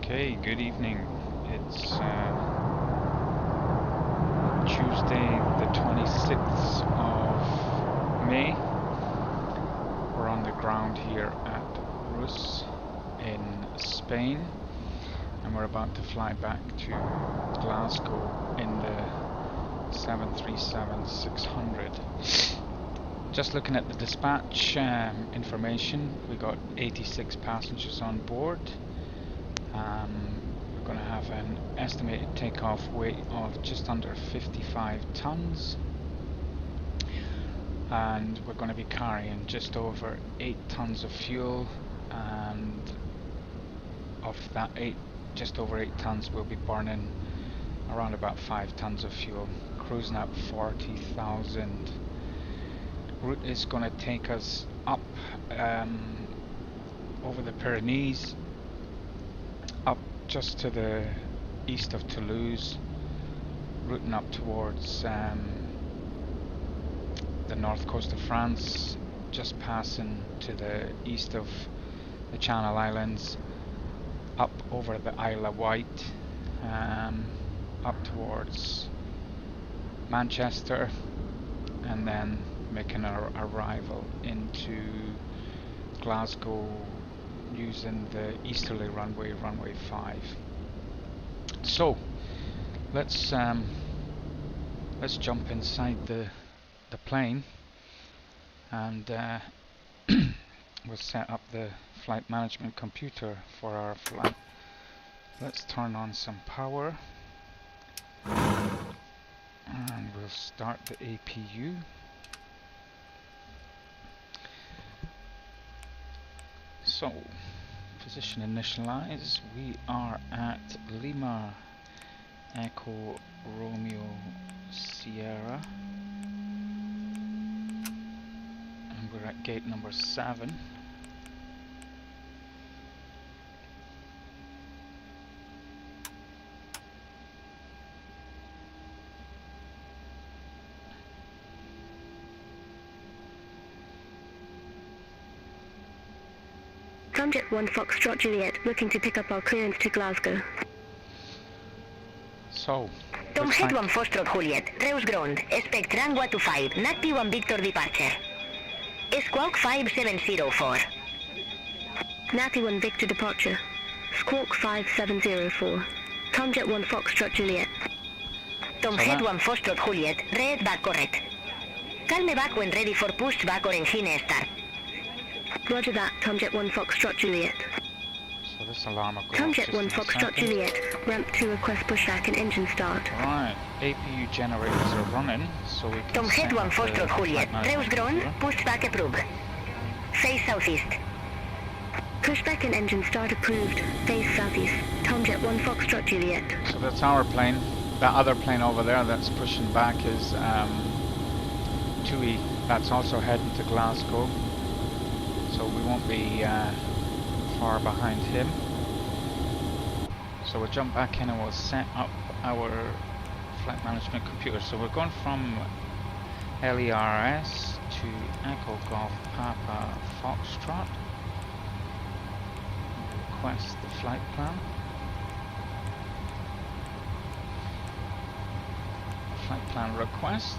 Okay, good evening. It's Tuesday the 26th of May. We're on the ground here at Reus in Spain, and we're about to fly back to Glasgow in the 737-600. Just looking at the dispatch information, we got 86 passengers on board. We're going to have an estimated takeoff weight of just under 55 tons, and we're going to be carrying just over 8 tons of fuel, and of that just over 8 tons we'll be burning around about 5 tons of fuel, cruising at 40,000. Route is going to take us up over the Pyrenees, up just to the east of Toulouse, routing up towards the north coast of France, just passing to the east of the Channel Islands, up over the Isle of Wight, up towards Manchester, and then making our arrival into Glasgow using the easterly runway, runway 5. So let's jump inside the plane, and we'll set up the flight management computer for our flight. Let's turn on some power, and we'll start the APU. So, position initialize, we are at Lima Echo Romeo Sierra, and we're at gate number 7. Tomjet 1 Foxtrot Juliet, looking to pick up our clearance to Glasgow. So, Tomjet 1 Foxtrot Juliet, Reus ground, expect runway 25, NATPI 1 Victor departure. Squawk 5704. NATPI 1 Victor departure. Squawk 5704. Tomjet 1 Foxtrot Juliet. Tomjet 1 Foxtrot Juliet, red back correct. Calme back when ready for push back or engine start. Roger that, Tomjet 1 Foxtrot Juliet. So this alarm will go Tomjet 1 Foxtrot Juliet, ramp 2 request pushback and engine start. Right, APU generators are running, so we can Tomjet 1 Foxtrot Juliet, Reus ground, pushback approved. Face southeast. Pushback and engine start approved, face southeast. Tomjet 1 Foxtrot Juliet. So that's our plane. That other plane over there that's pushing back is TUI. That's also heading to Glasgow. So we won't be far behind him. So we'll jump back in and we'll set up our flight management computer. So we're going from LERS to Echo Golf Papa Foxtrot. Request the flight plan. Flight plan request.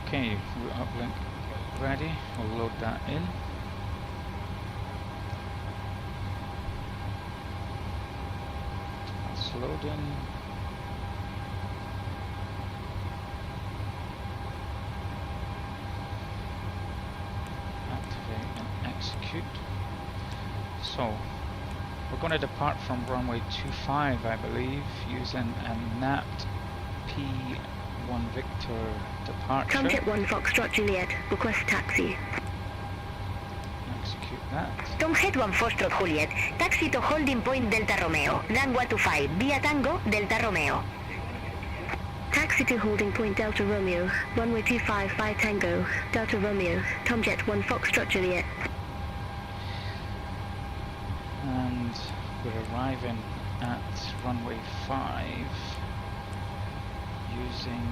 Okay, route uplink ready. We'll load that in. That's loading. Activate and execute. So, we're going to depart from runway 25, I believe, using a NATPI 1 Victor departure. Tomjet 1 Foxtrot Juliet, request taxi. Execute that. Tomjet 1 Foxtrot Juliet, taxi to holding point Delta Romeo, runway 25, via Tango, Delta Romeo. Taxi to holding point Delta Romeo, runway 25 by Tango, Delta Romeo, Tomjet 1 Foxtrot Juliet. We're arriving at runway 5 using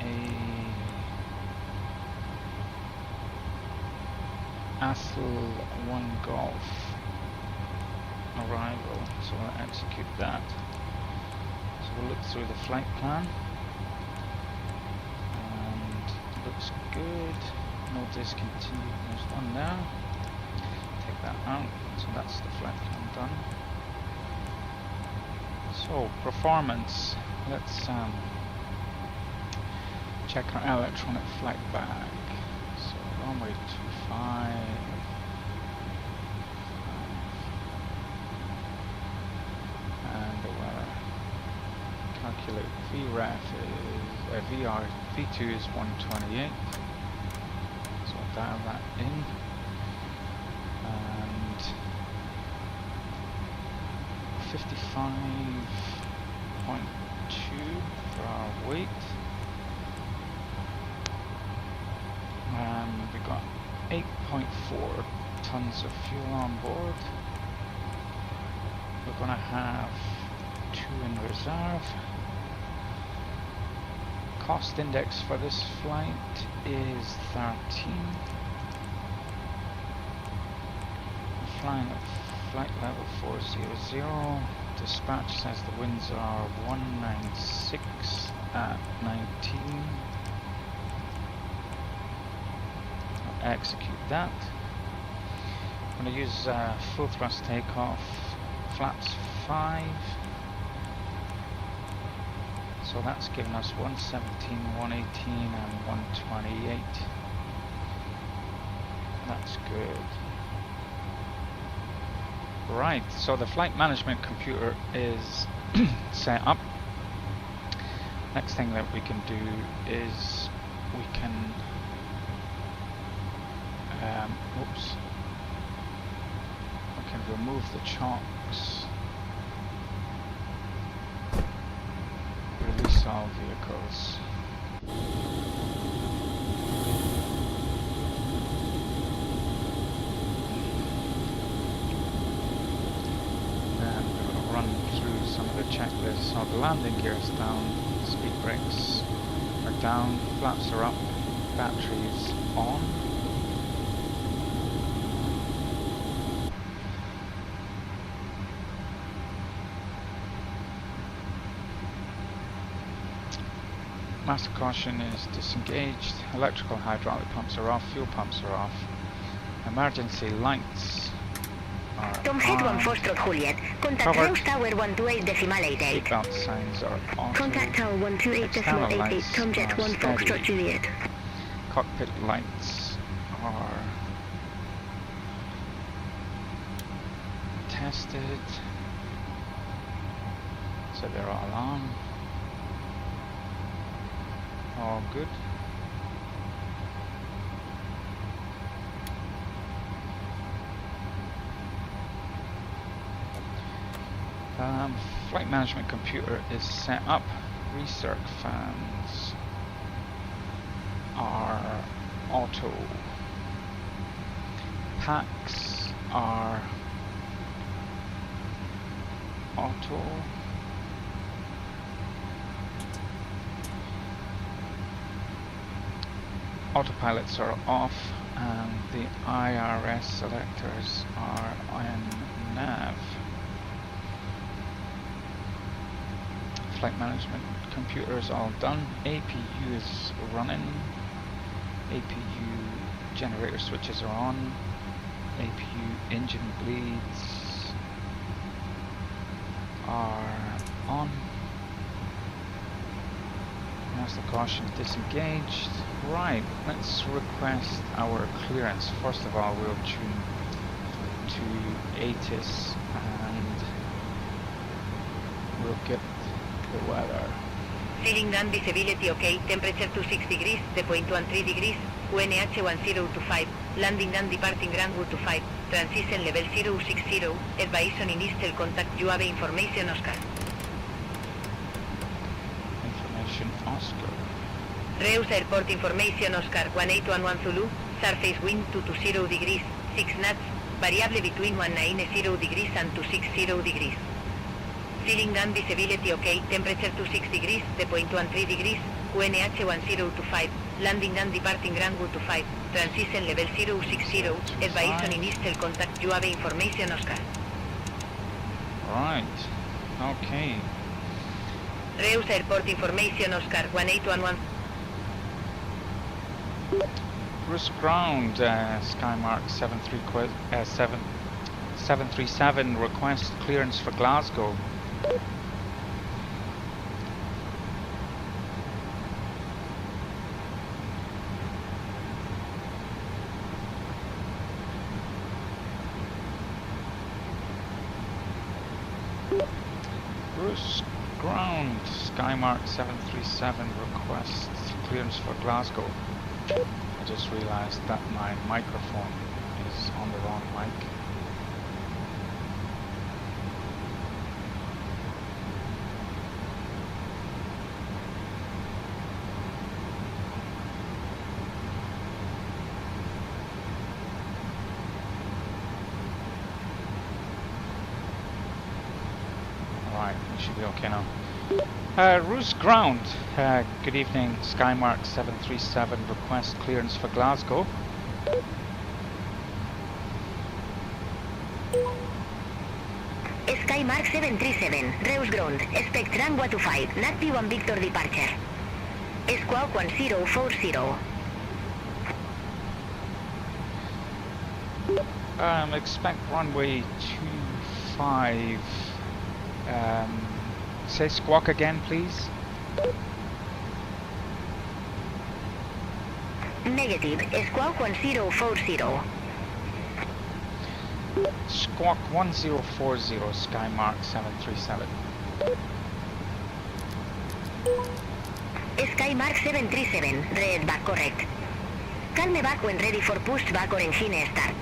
a ASLIB 1 Golf arrival, so we'll execute that. So we'll look through the flight plan, and it looks good. No discontinue. There's one there. Take that out. So that's the flight plan done. So performance. Let's check our electronic flight bag. So runway 25. And the weather. Calculate VREF is V2 is 128. So I'll dial that in. And 55.2 for our weight. And we got 8.4 tons of fuel on board. We're gonna have 2 in reserve. Cost index for this flight is 13. We're flying at flight level 400. Dispatch says the winds are 196 at 19. I'll execute that. I'm going to use full thrust takeoff, flaps 5. So that's given us 117, 118 and 128. That's good. Right, so the flight management computer is set up. Next thing that we can do is we can remove the chocks, release all vehicles. And we're going to run through some of the checklists. So the landing gear is down, speed brakes are down, flaps are up, batteries on. Master caution is disengaged, electrical hydraulic pumps are off, fuel pumps are off, emergency lights are Tom Head on. 14 Juliet. Contact Covered. Reus Tower 128.88. Seatbelt signs are on. Contact Tower 128.88. Tom Jet 1 Foxtrot Juliet. Cockpit lights are tested, so they're all on. All good. Flight management computer is set up. Recirc fans are auto. Packs are auto. Autopilots are off, and the IRS selectors are on nav. Flight management computer is all done. APU is running. APU generator switches are on. APU engine bleeds are on. Master caution disengaged. Right, let's request our clearance. First of all, we'll tune to ATIS and we'll get the weather. Feeling done, visibility okay, temperature 26 degrees, depoint 13 degrees, UNH 1025, landing done, departing Grandwood 25, transition level 060, advise on initial contact, UAV information Oscar. Information Oscar. Reus Airport information Oscar, 1811 Zulu, surface wind 220 degrees, 6 knots, Variable between 190 degrees and 260 degrees. Ceiling and visibility OK, temperature 26 degrees, depoint 13 degrees, QNH 1025, landing and departing runway 25, transition level 060, advice on initial contact, you have information Oscar. Right, okay. Reus Airport information Oscar 1811. Reus ground, Skymark 737 request clearance for Glasgow. Reus ground, Skymark 737 requests clearance for Glasgow. I just realized that my microphone is on the wrong mic. Alright, we should be okay now. Reus ground, good evening, Skymark 737 request clearance for Glasgow. Skymark 737, Reus ground, expect runway 25, NATPI 1 Victor departure. Squawk 1040. Expect runway 25. Say squawk again, please. Negative, squawk 1040. Squawk 1040, Skymark 737. Skymark 737, red back correct. Call me back when ready for push back or engine start.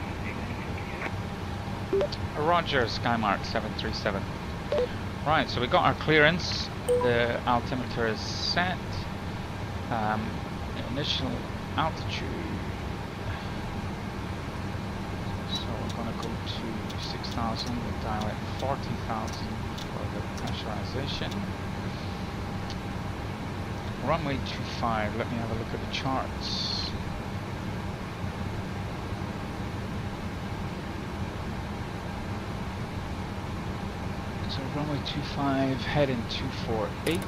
Roger, Skymark 737. Right, so we got our clearance. The altimeter is set. Initial altitude. So we're going to go to 6,000. We'll dial it 40,000 for the pressurization. Runway 25. Let me have a look at the charts. So runway 25, heading 248.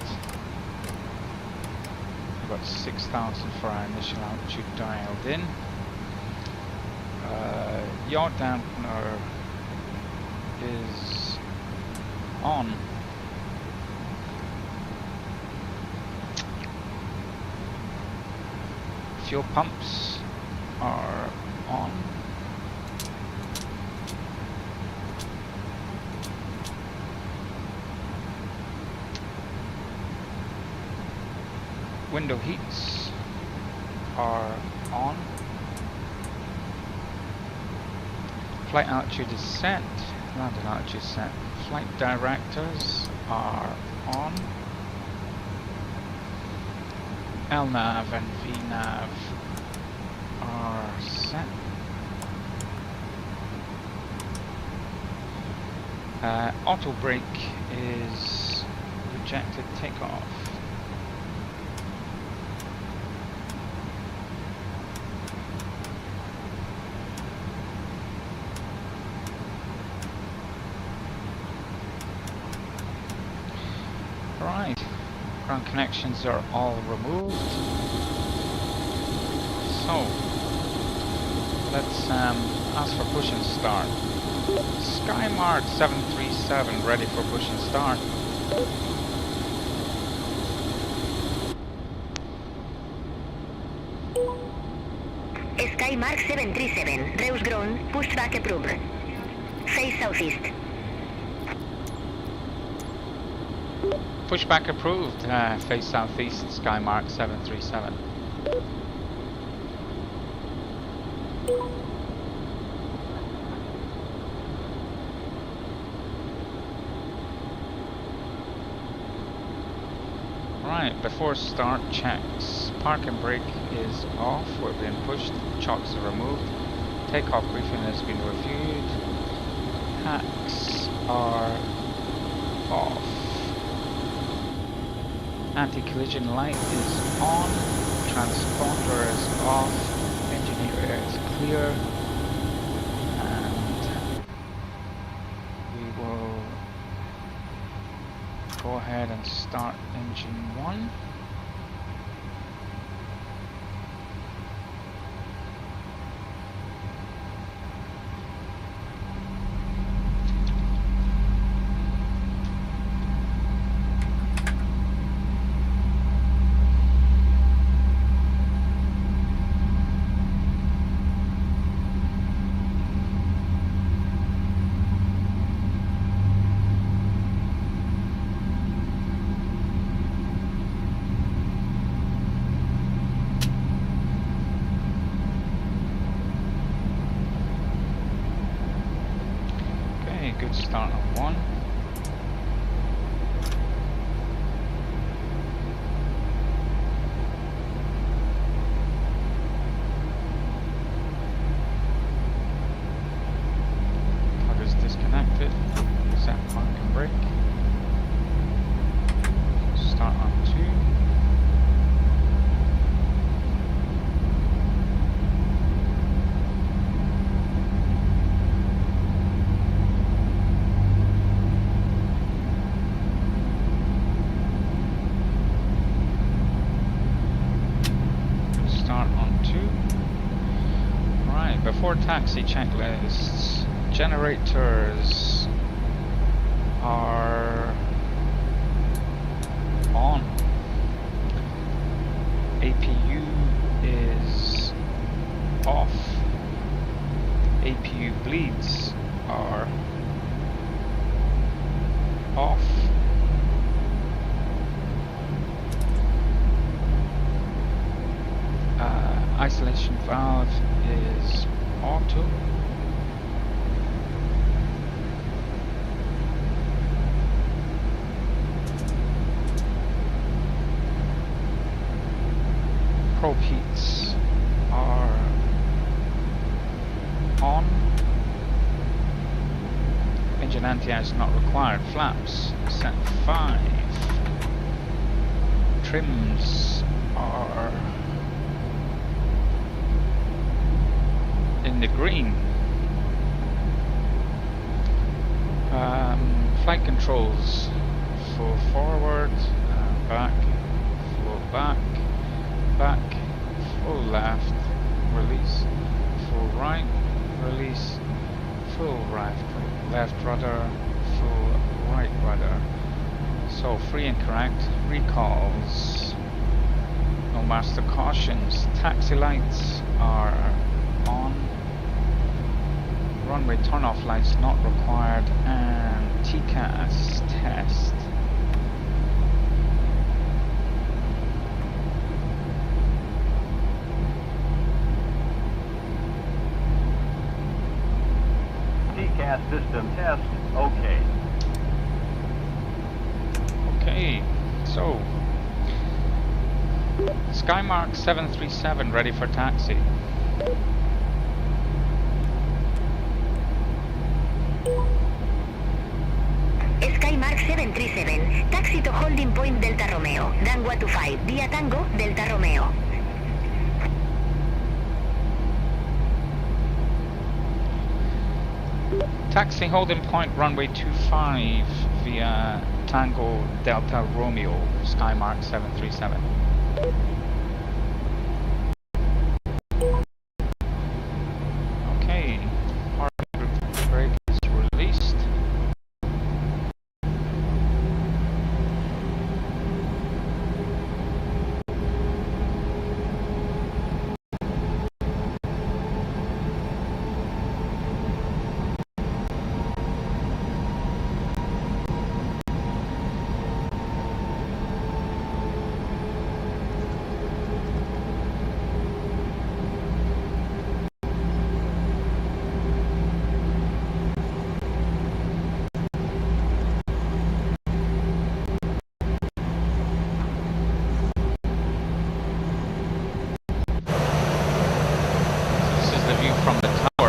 We've got 6,000 for our initial altitude dialed in. Yaw dampener is on. Fuel pumps are on. Window heats are on. Flight altitude is set. Landing altitude is set. Flight directors are on. LNAV and VNAV are set. Auto brake is rejected takeoff. Right, ground connections are all removed. So, let's ask for push and start. Skymark 737 ready for push and start. Skymark 737, Reus ground, pushback approved. Face southeast. Pushback approved, face southeast, Skymark 737. Right, before start checks. Park and brake is off, we're being pushed, chocks are removed. Takeoff briefing has been reviewed. Hacks are off. Anti-collision light is on. Transponder is off. Engine area is clear. And we will go ahead and start engine 1. Good start on 1. Plug is disconnected. Set park and brake. Start on 2. Before taxi checklists, generators are on. APU is off. APU bleeds are off. Isolation valve is auto. Probe heats are on. Engine anti-ice not required. Flaps set 5. Trims are in the green. Flight controls: full forward, back, full back, back, full left, release, full right, release, full right, left rudder, full right rudder. So free and correct. Recalls: no master cautions. Taxi lights are on. Runway turn-off lights not required, and TCAS test. TCAS system test, okay. Okay, so Skymark 737 ready for taxi. Skymark 737, taxi to holding point Delta Romeo, runway 25, via Tango, Delta Romeo. Taxi holding point runway 25 via Tango Delta Romeo, Skymark 737. Okay, parking group brake is released. From the tower.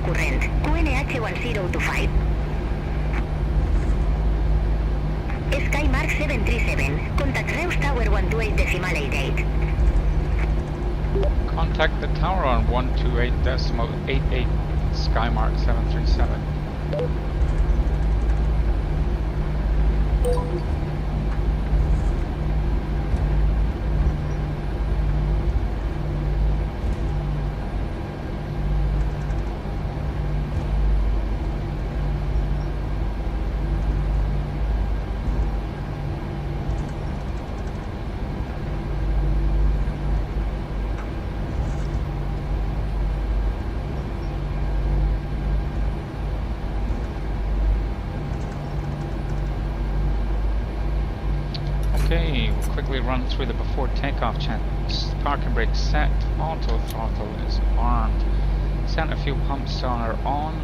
current. QNH 1025. Skymark 737. Contact Reus Tower 128.88. Contact the tower on 128.88 Skymark 737. Okay, we'll quickly run through the before takeoff checks. Parking brake set, auto throttle is armed, center fuel pumps are on,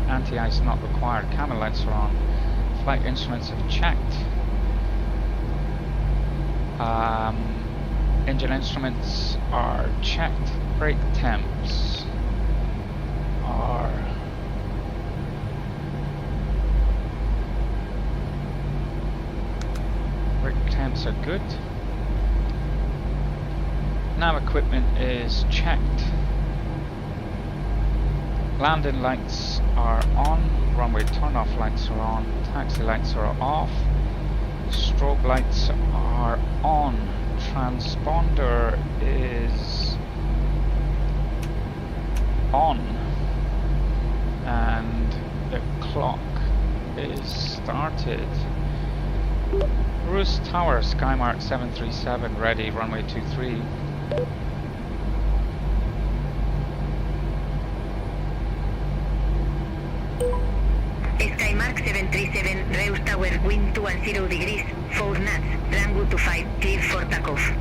anti-ice not required, camera lights are on, flight instruments have checked, engine instruments are checked, brake temps are temps are good. Nav equipment is checked. Landing lights are on. Runway turn-off lights are on. Taxi lights are off. Strobe lights are on. Transponder is on. And the clock is started. Reus Tower, Skymark 737, ready, runway 23. Skymark 737, Reus Tower, wind 210 degrees, 4 knots, runway 25, cleared for takeoff.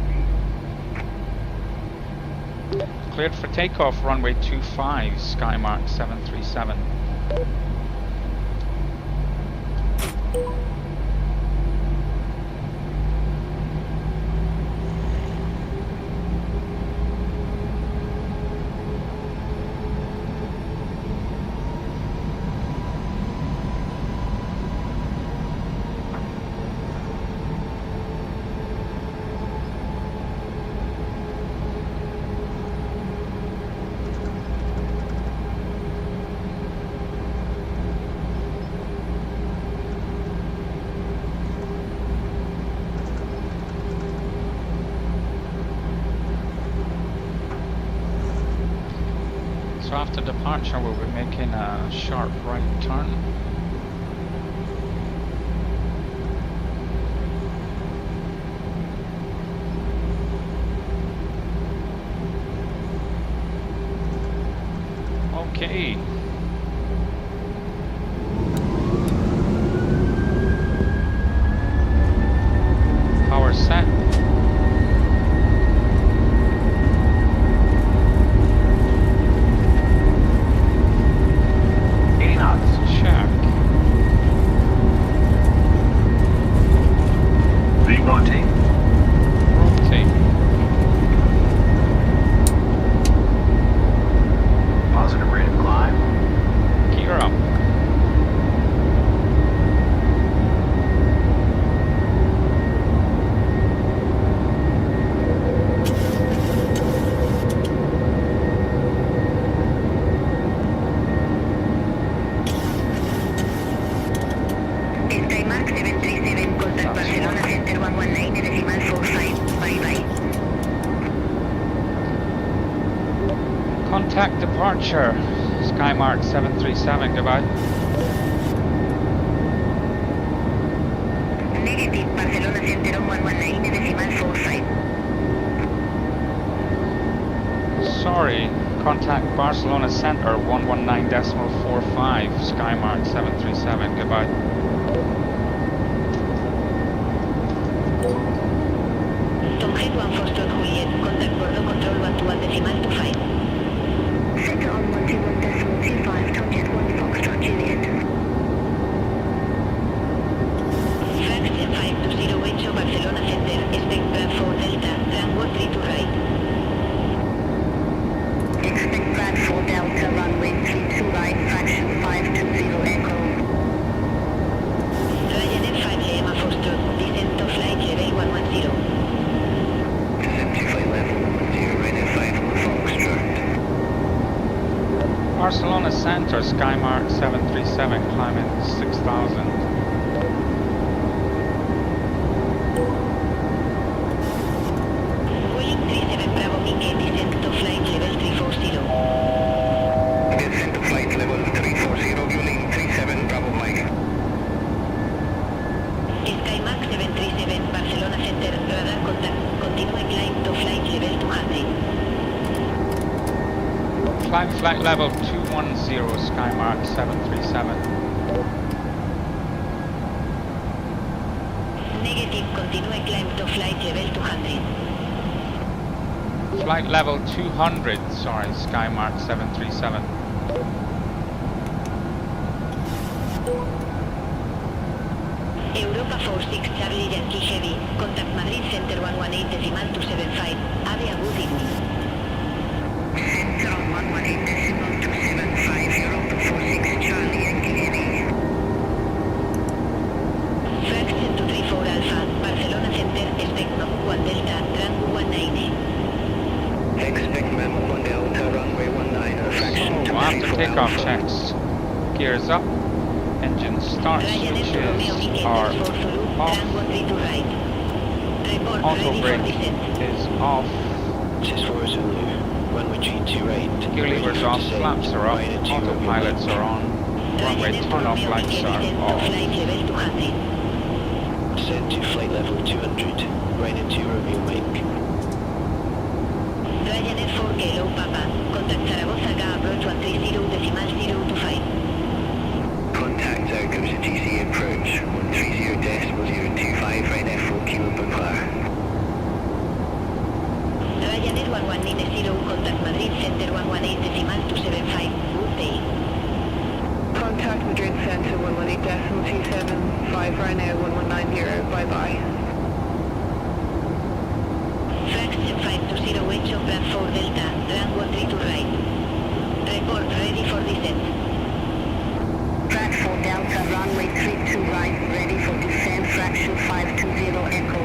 Cleared for takeoff, runway 25, Skymark 737. So after departure we'll be making a sharp right turn. Okay. Power set. Check. Rotate. Rotate. Positive rate of climb. Gear up. Skymark 737, contact Barcelona Center 119.45, bye-bye. Contact departure. Skymark 737, goodbye. Negative, Barcelona Center 119.45. Sorry, contact Barcelona Center 119.45, Skymark 737, goodbye. Tomhead 1 Foxtrot Juliet, contact Bordeaux Control 121.25. Center on 121.25, Tomhead 1 Foxtrot Juliet. Fraction 520 Barcelona Center, expect Brad 4 Delta, runway 3 to right. Expect Brad 4 Delta, runway 3 to right. center, Skymark 737, climbing 6,000. Boeing 37 Bravo Mike, descent to flight level 340. Descent to flight level 340, fueling 37 Bravo Mike. Skymark 737, Barcelona Center, radar contact. Continue climb to flight level 200. Climb flight level 210, Skymark 737. Negative, continue climb to flight level 200. Flight level 200, sorry, Skymark 737. Europa 46 Charlie Yankee Heavy, contact Madrid Center 118.275, have a good evening. Center 118.275, Europa 46 Charlie Yankee Heavy. Frank 234 Alpha, Barcelona Center, expect Memo 1 Delta, runway 19. Expect Memo 1 Delta, runway 19, fraction So, after 234 takeoff Alpha. checks, gears up, engine start switches are off, auto brake is off, This is for Zulu. Runway G28. gear levers off, flaps are up, autopilots are on, runway turn-off lights are off. Descend to flight level 200. Right into Romeo Mike. Ryanair 4 Kilo Papa, contact Zaragoza Ga approach 130.025. Contact Zaragoza GC approach 130.025, right F4 Kilo Papa. Ryanair 1190, contact Madrid Center 118.275, good day. Contact Madrid Center 118.275, Ryanair 1190, bye-bye. Fraction 520 H of Brad 4 Delta, runway 3 to right. Report ready for descent. Brad 4 Delta, runway 3 to right, ready for descent, fraction 520 Echo.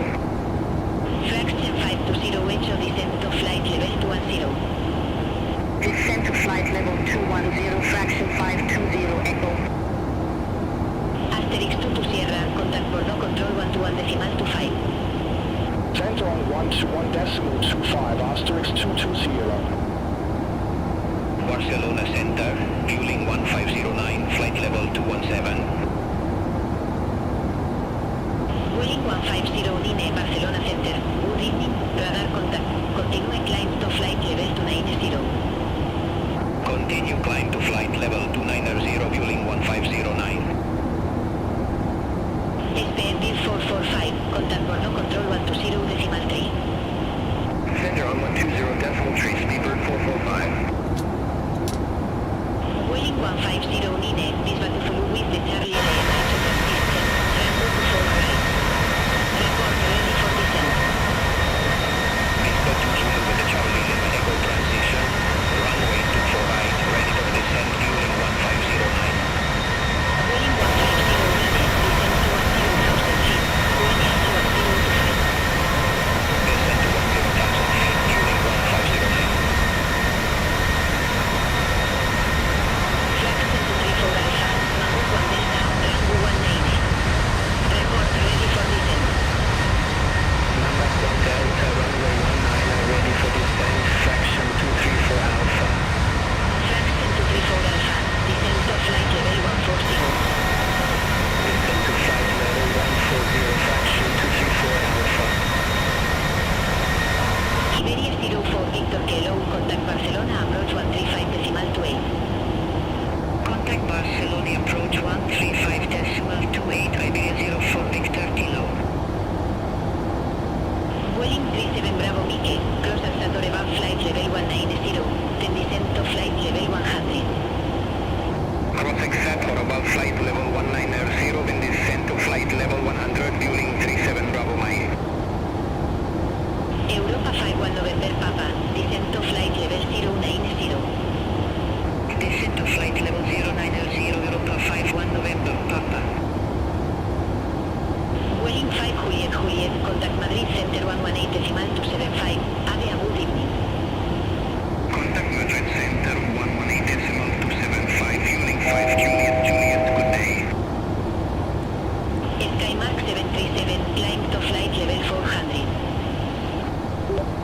Fraction 520 H of descent to flight level 210. Descent to flight level 210, fraction 520 Echo. Asterix 2 to Sierra, contact Bordeaux control 121.25. Center on 121.25, asterisk 220. Barcelona Center, fueling 1509, flight level 217. Boeing 150 Nine, Barcelona Center. Good evening, radar contact. Continue climb to flight level 290. Continue climb to flight level 290, fueling 1509. SPMB 445, contact Bordeaux control 120.3. Center on 120.3, speedbird 445. Boeing 150 Nine, Bisbee to Zulu with the Charlie LA right to distance, runway to 4 right. Report ready for descent. Bisbee to Zulu with the Charlie Lima Echo transition, runway 24 right, ready for descent, fueling 1509. Boeing 150 Nine, descent to 10,000 feet, going into 1025. Descent to 10,000 feet, fueling 1509. Flag 234 Alpha, Mammoth 1 Delta, runway 190. Report ready for descent. Number 1 Delta, runway 19, ready for descent, fraction 234 Alpha. Flag 234 Alpha, descent to flight level 140. Descent to flight level 140, fraction 234 Alpha. Iberia 04 Victor Kilo, contact Barcelona approach 135.28. Contact Barcelona approach 135.28, Iberia 04 Victor Kilo. Boeing 37 Bravo Mike, cross Alsator above flight level 190, then descent to flight level 100. Crossing Sator above flight level 190, then descent to flight level 100, fueling 37 Bravo Mike. Europa 51 November Papa, descent to flight level 090. Descent to flight level 090, Europa 51 November Papa. Boeing 5 Juliet, contact Madrid Center 118.275, have a good evening. Contact Madrid Center 118.275,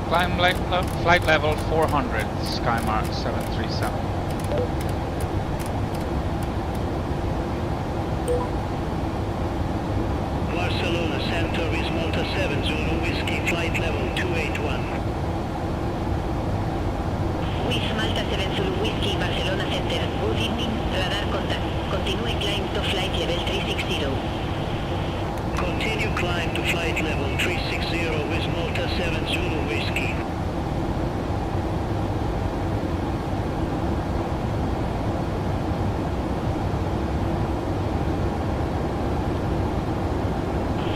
Flight level 400, Skymark 737. Barcelona Center is Malta 7 Zulu Whiskey, flight level 281. With Malta 7 Zulu Whiskey, Barcelona Center. Good evening, radar contact. Continue climb to flight level 360. Continue climb to flight level 360 with Malta 7 Zulu Whiskey.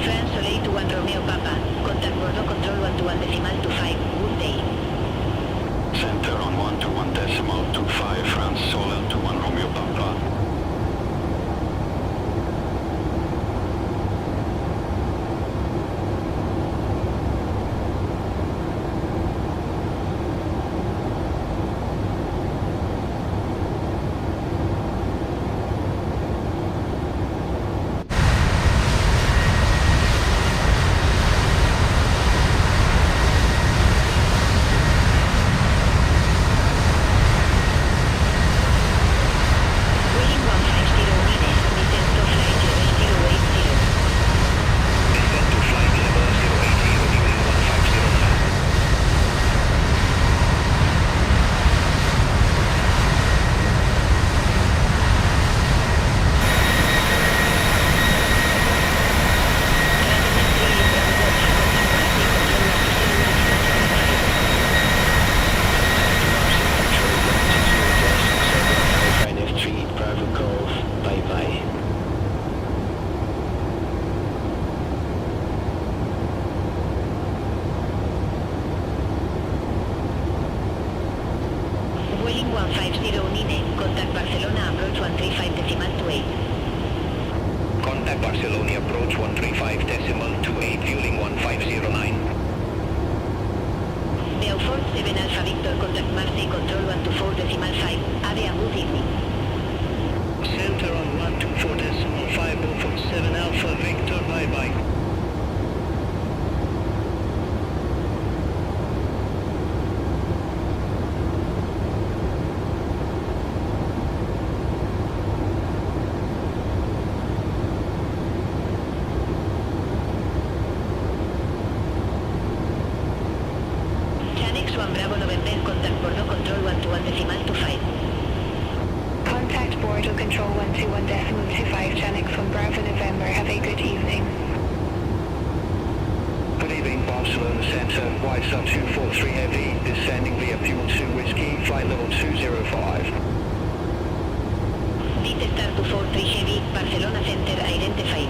France Soleil to 1 Romeo Papa. Contact Bordeaux Control 121 decimal 25. Good day. Center on 121 decimal 25, France Soleil to 1 Romeo Papa. Wheeling 150 Mines. Descent to flight level 080. Descend to flight level 080, Wheeling 1509. F3, Bravo Golf, bye bye. Wheeling 150 Nine. Contact Barcelona approach 135 decimal 28. Contact Barcelona approach 135 decimal 28, fueling 1509. Beaufort 7 Alpha Victor. Contact Marseille Control 124 decimal 5. Area good evening. Center on 124 decimal 5, Beaufort 7 Alpha Victor, bye bye. Chanex 1 Bravo November. Contact Bordeaux Control 121 decimal 25. Contact Bordeaux Control 121 decimal 25, Chanex 1 Bravo November. Have a good evening. Good evening, Barcelona Center, White Sub 243 Heavy, descending via Fuel 2 Whiskey, flight level 205. Beat Star 243 Heavy. Barcelona Center identified.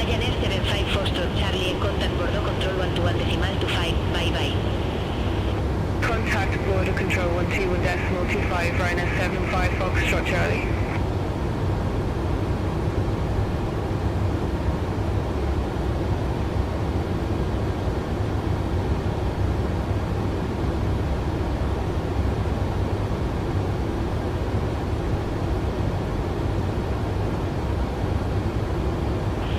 Ryanair 75 Foxtrot Charlie en contact bordo control 121.25, bye bye. Contact border control 121.25, Ryanair 75 Foxtrot Charlie.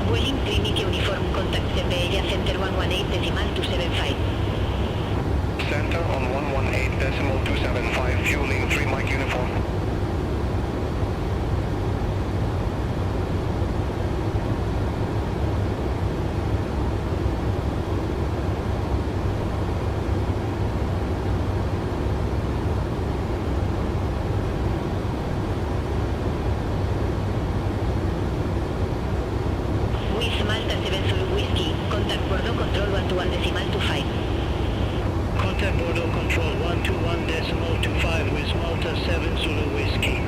Vueling Trinity Uniform contact CBA Center 118.275. Center on 118.275, fueling 3 Mike uniform. With Malta 7 Zulu Whiskey, contact bordo control 121.25. Contact border control 121.25 with Malta 7 Zulu Whiskey.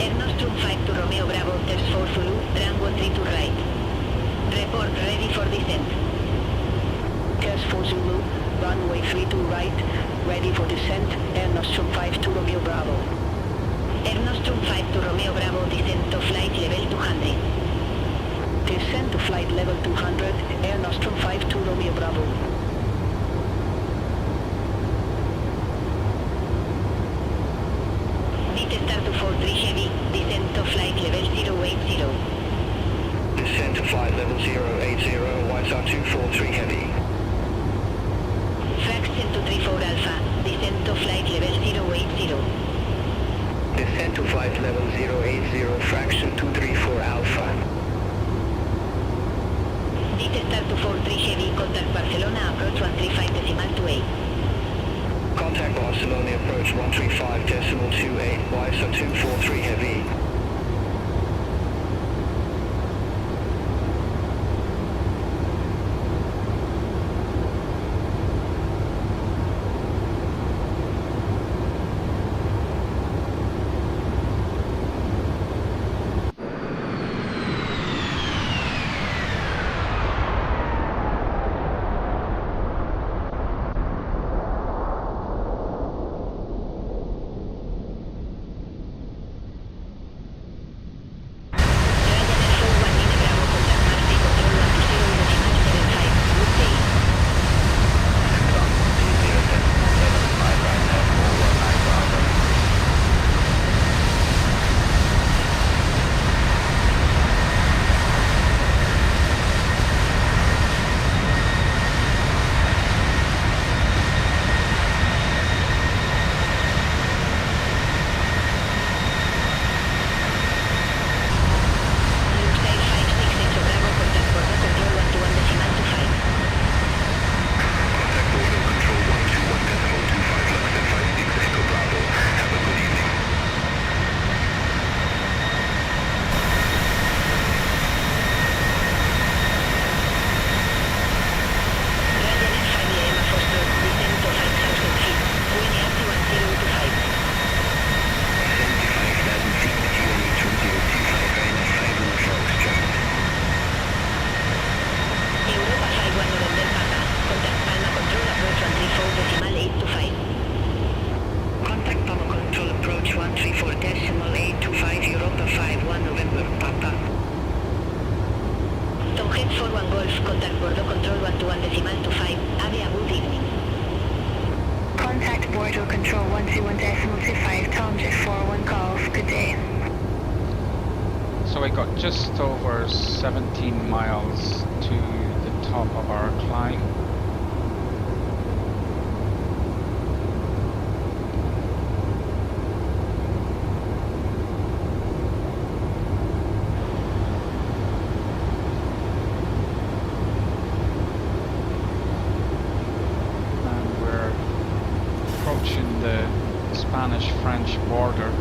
Air Nostrum 5 to Romeo Bravo, Ters 4 Zulu, Rango 3 to right. Report ready for descent. Test 4 Zulu, runway 3 to right, ready for descent, Air Nostrum 5 to Romeo Bravo. Air Nostrum 5 to Romeo Bravo, descent to flight level 200. Descent to flight level 200, Air Nostrum 5 to Romeo Bravo. Beat start to 43 heavy, descent to flight level 080. Descent to flight level 080, YSR 243 heavy. Fraction to 34 Alpha, descent to flight level 080. Descent to flight level 080, fraction 234 Alpha. Beat start to 43 heavy, contact Barcelona approach 135.28. Contact Barcelona approach 135.28, YSR 243 heavy. So we got just over 17 miles to the top of our climb. approaching the Spanish-French border.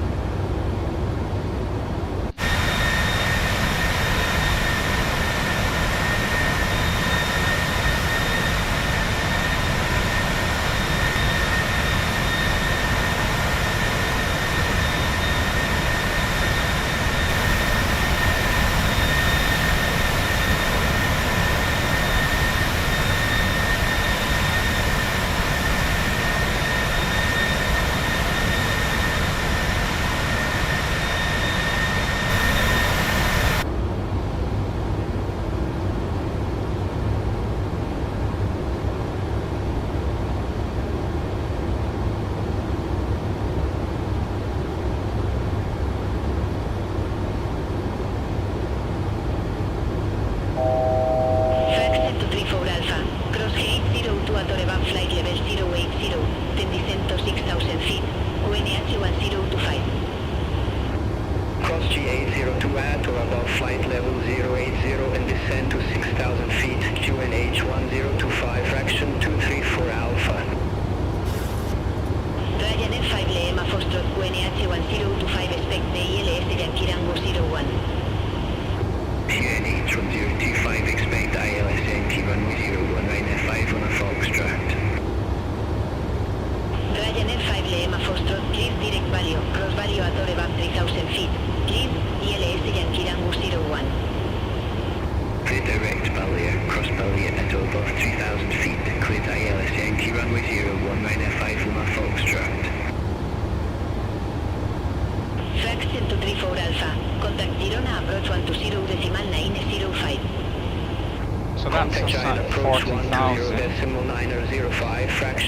So that's us at 40,000.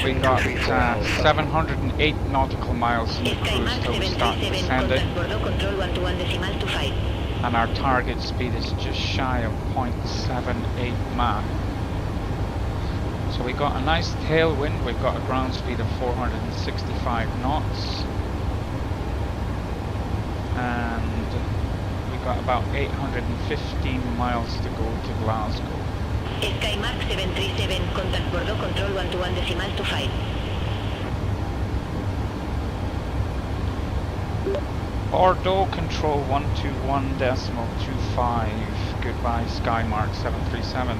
We got 708 nautical miles in the cruise till we start descending. And our target speed is just shy of 0.78 Mach. So we got a nice tailwind. We've got a ground speed of 465 knots. And we got about 815 miles to go to Glasgow. Skymark 737, contact Bordeaux control 121.25. Bordeaux control 121.25. Goodbye Skymark 737.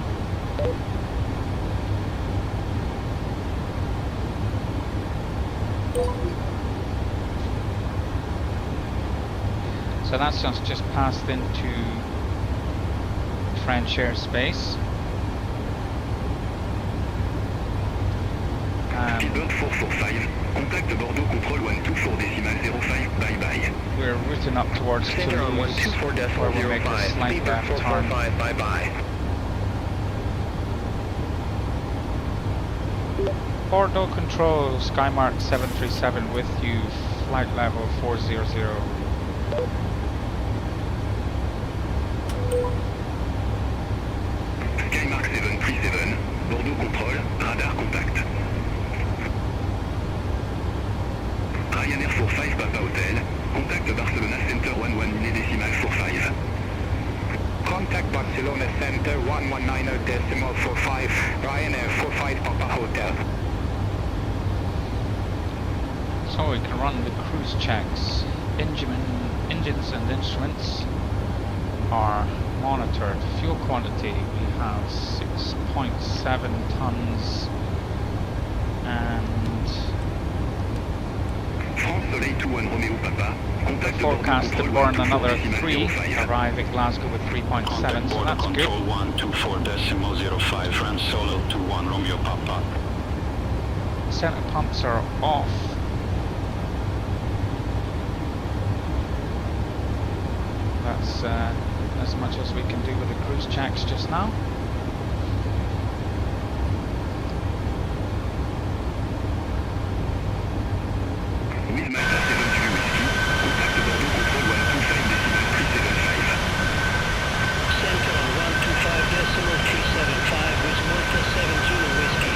So that's us just passed into French airspace. Speedbird 445, contact Bordeaux control 124.05, bye bye. We're routing up towards Toulouse, where we'll make a slight left turn. Bye bye. Bordeaux control, Skymark 737 with you, flight level 400. Skymark 737, Bordeaux control, radar contact. Ryanair 45 Papa Hotel, contact Barcelona Center 11.45. Contact Barcelona Center 119.45, Ryanair 45 Papa Hotel. So we can run the cruise checks. Engines and instruments are monitored. Fuel quantity, we have 6.7 tons and France Soleil 21 Romeo Papa, contact forecast to burn another 3, arrive at Glasgow with 3.7, so that's good. Control 124.05, France Soleil 21 Romeo Papa. Center pumps are off. That's as much as we can do with the cruise checks just now. With Malta 73 Whiskey, contact Bordeaux control 125.375. Center on 125.375 with Malta 70 Whiskey.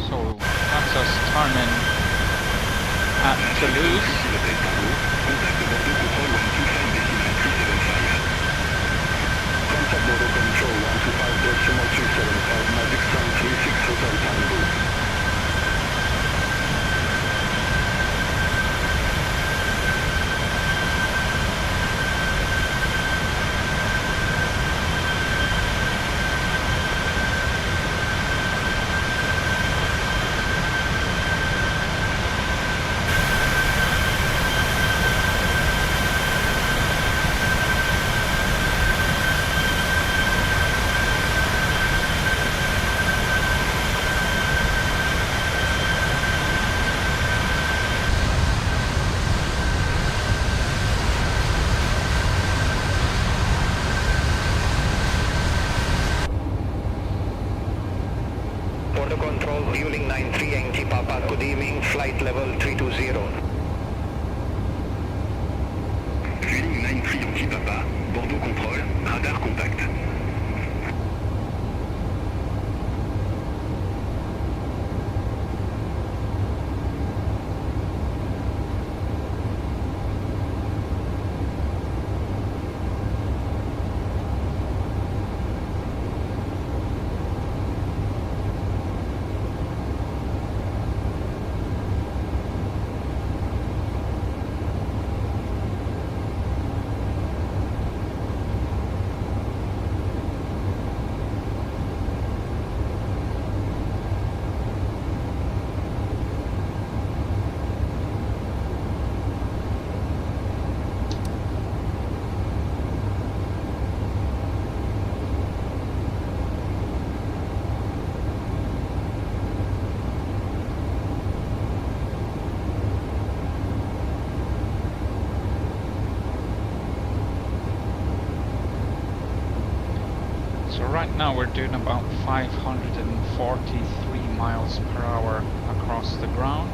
So that's us turning at Toulouse. Contact Bordeaux Control 125.375, Magic Sun 36 Hotel Tango. Border Control, Vueling 93 Yankee Papa, good evening, flight level 320. Vueling 93 Yankee Papa, Bordeaux Contrôle, radar contact. So right now we're doing about 543 miles per hour across the ground.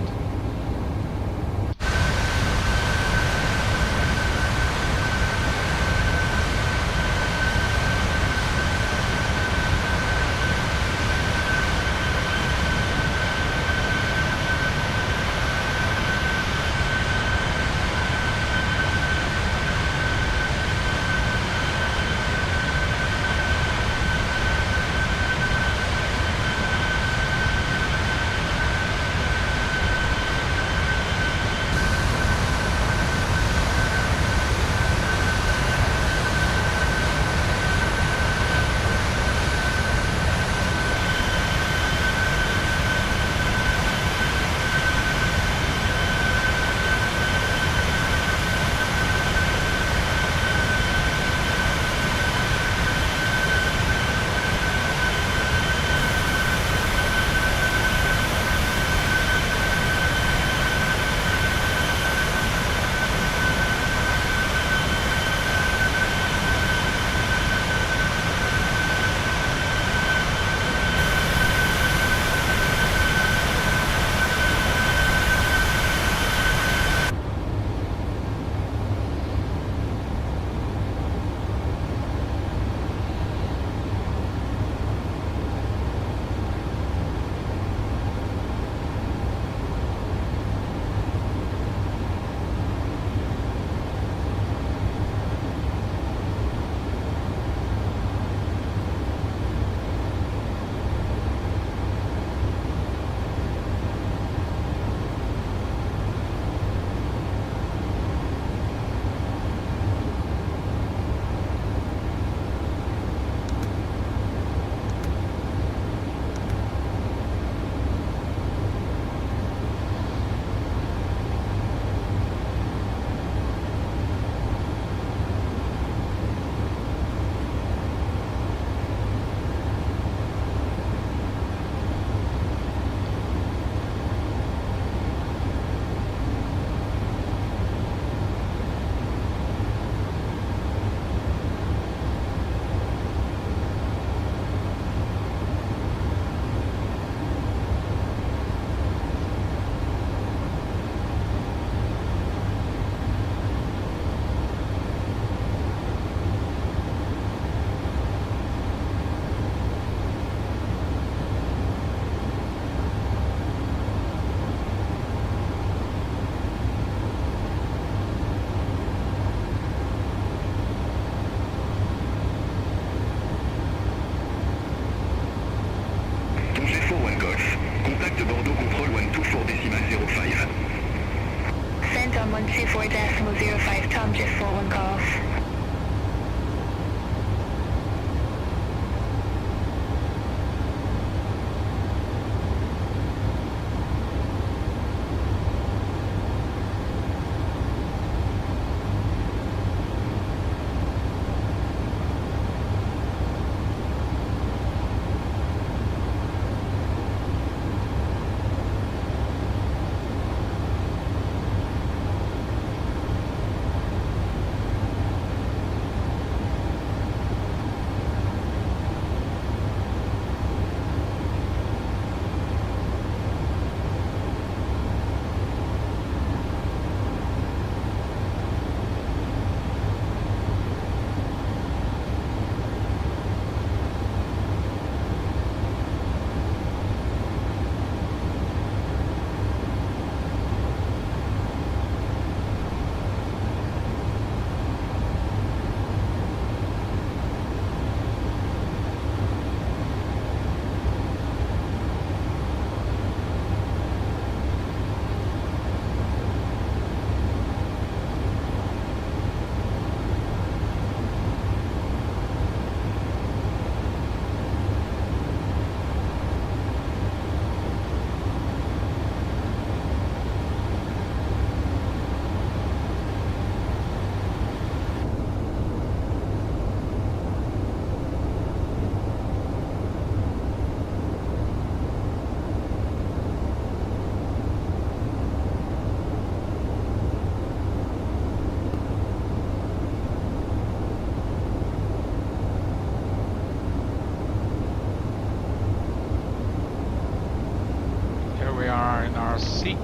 we are in our seat.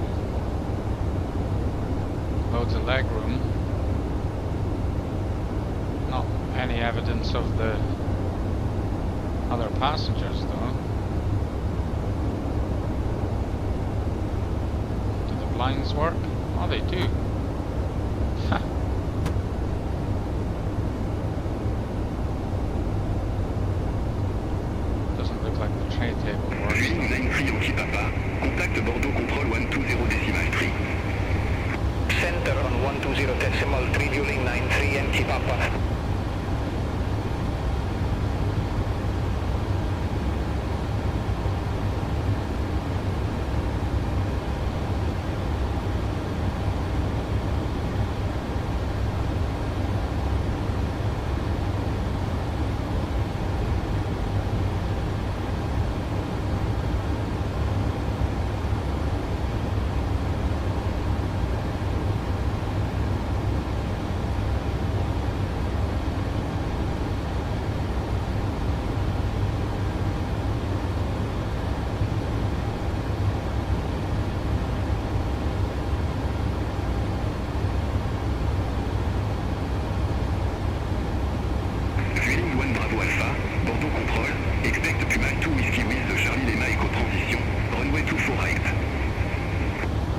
Loads of leg room. Not any evidence of the other passengers though. Do the blinds work? Oh, they do. Doesn't look like the tray table works. Vueling 93 Yankee Papa. Contact Bordeaux Control 120 decimal 3. Center on 120 decimal 3, Vueling 93 Yankee Papa.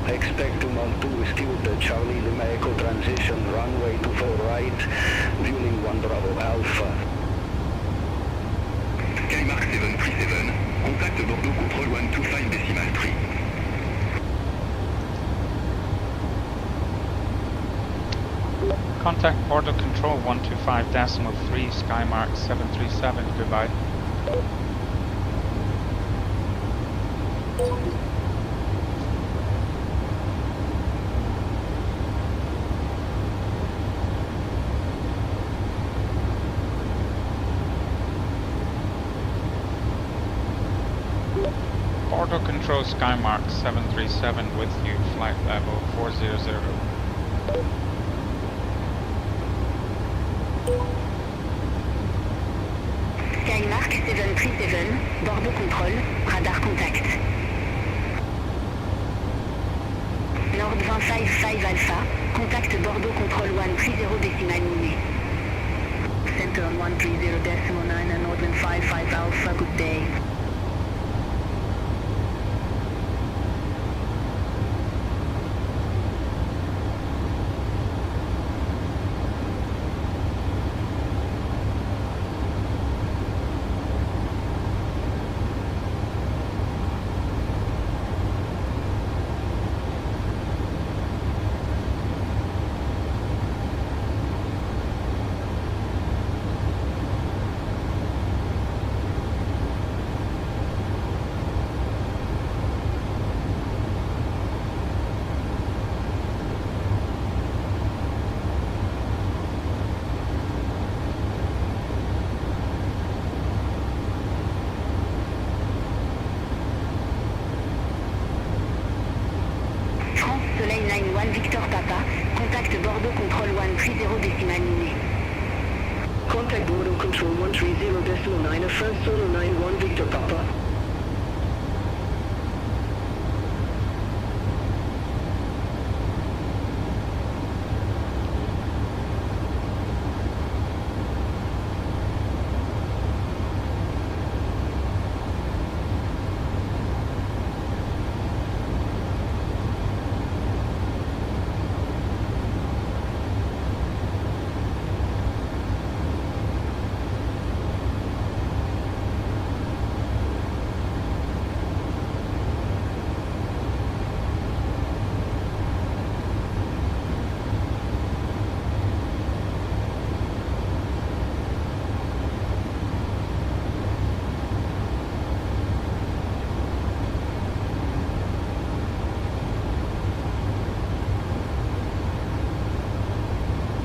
Expect to mount 2 Whiskey with Charlie Lima Echo transition, runway 24 right, Vueling 1 Bravo Alpha. Skymark 737, contact Bordeaux Control 125 decimal 3. Contact Border Control 125.3, Skymark 737, goodbye. Border Control Skymark 737 with you, flight level 400. Skymark 737, Bordeaux Control, radar contact. Nord 255 Alpha, contact Bordeaux Control 130 decimal minute. Center on 130 decimal 9 and Nord 155 Alpha, good day. Soleil 91 Victor Papa, contact Bordeaux Control 130 decimal minute. Contact Bordeaux Control 130 decimal 9, affirm Solar 91 Victor Papa.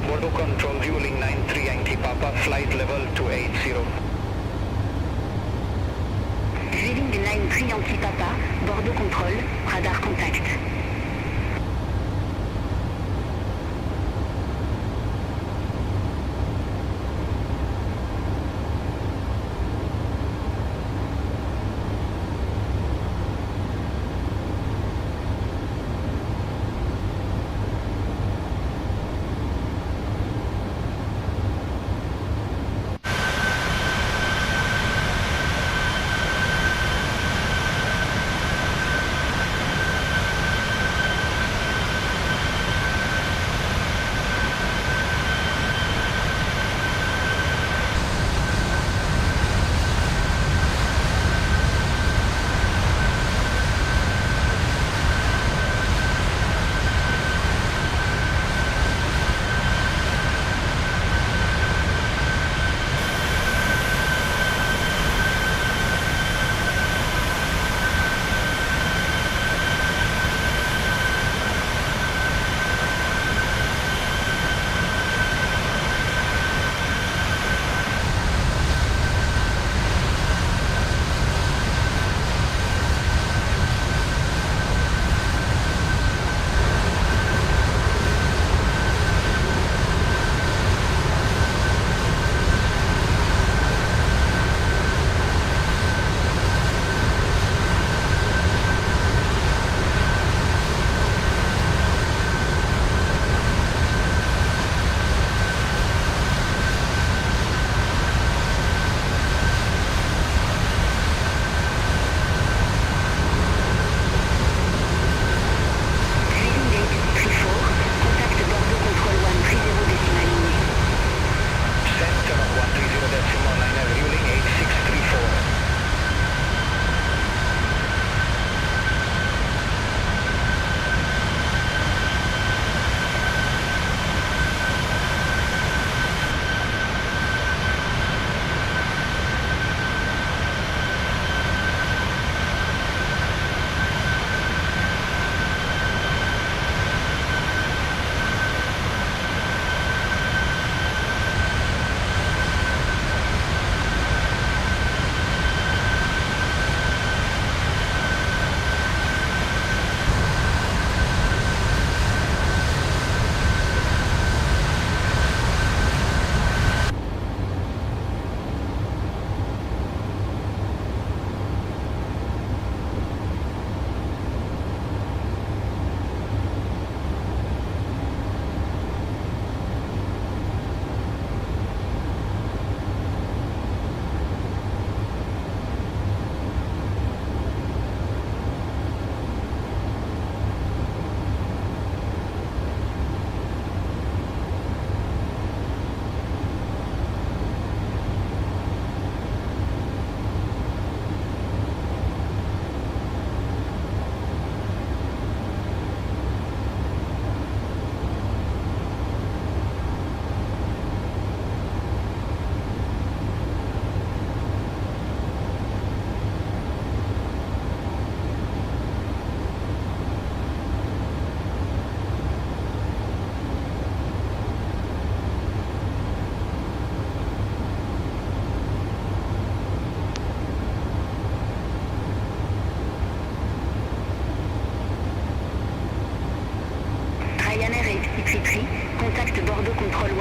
Bordeaux Control, Vueling 93 Yankee Papa, flight level 280. Vueling 93 Yankee Papa, Bordeaux Control, radar contact.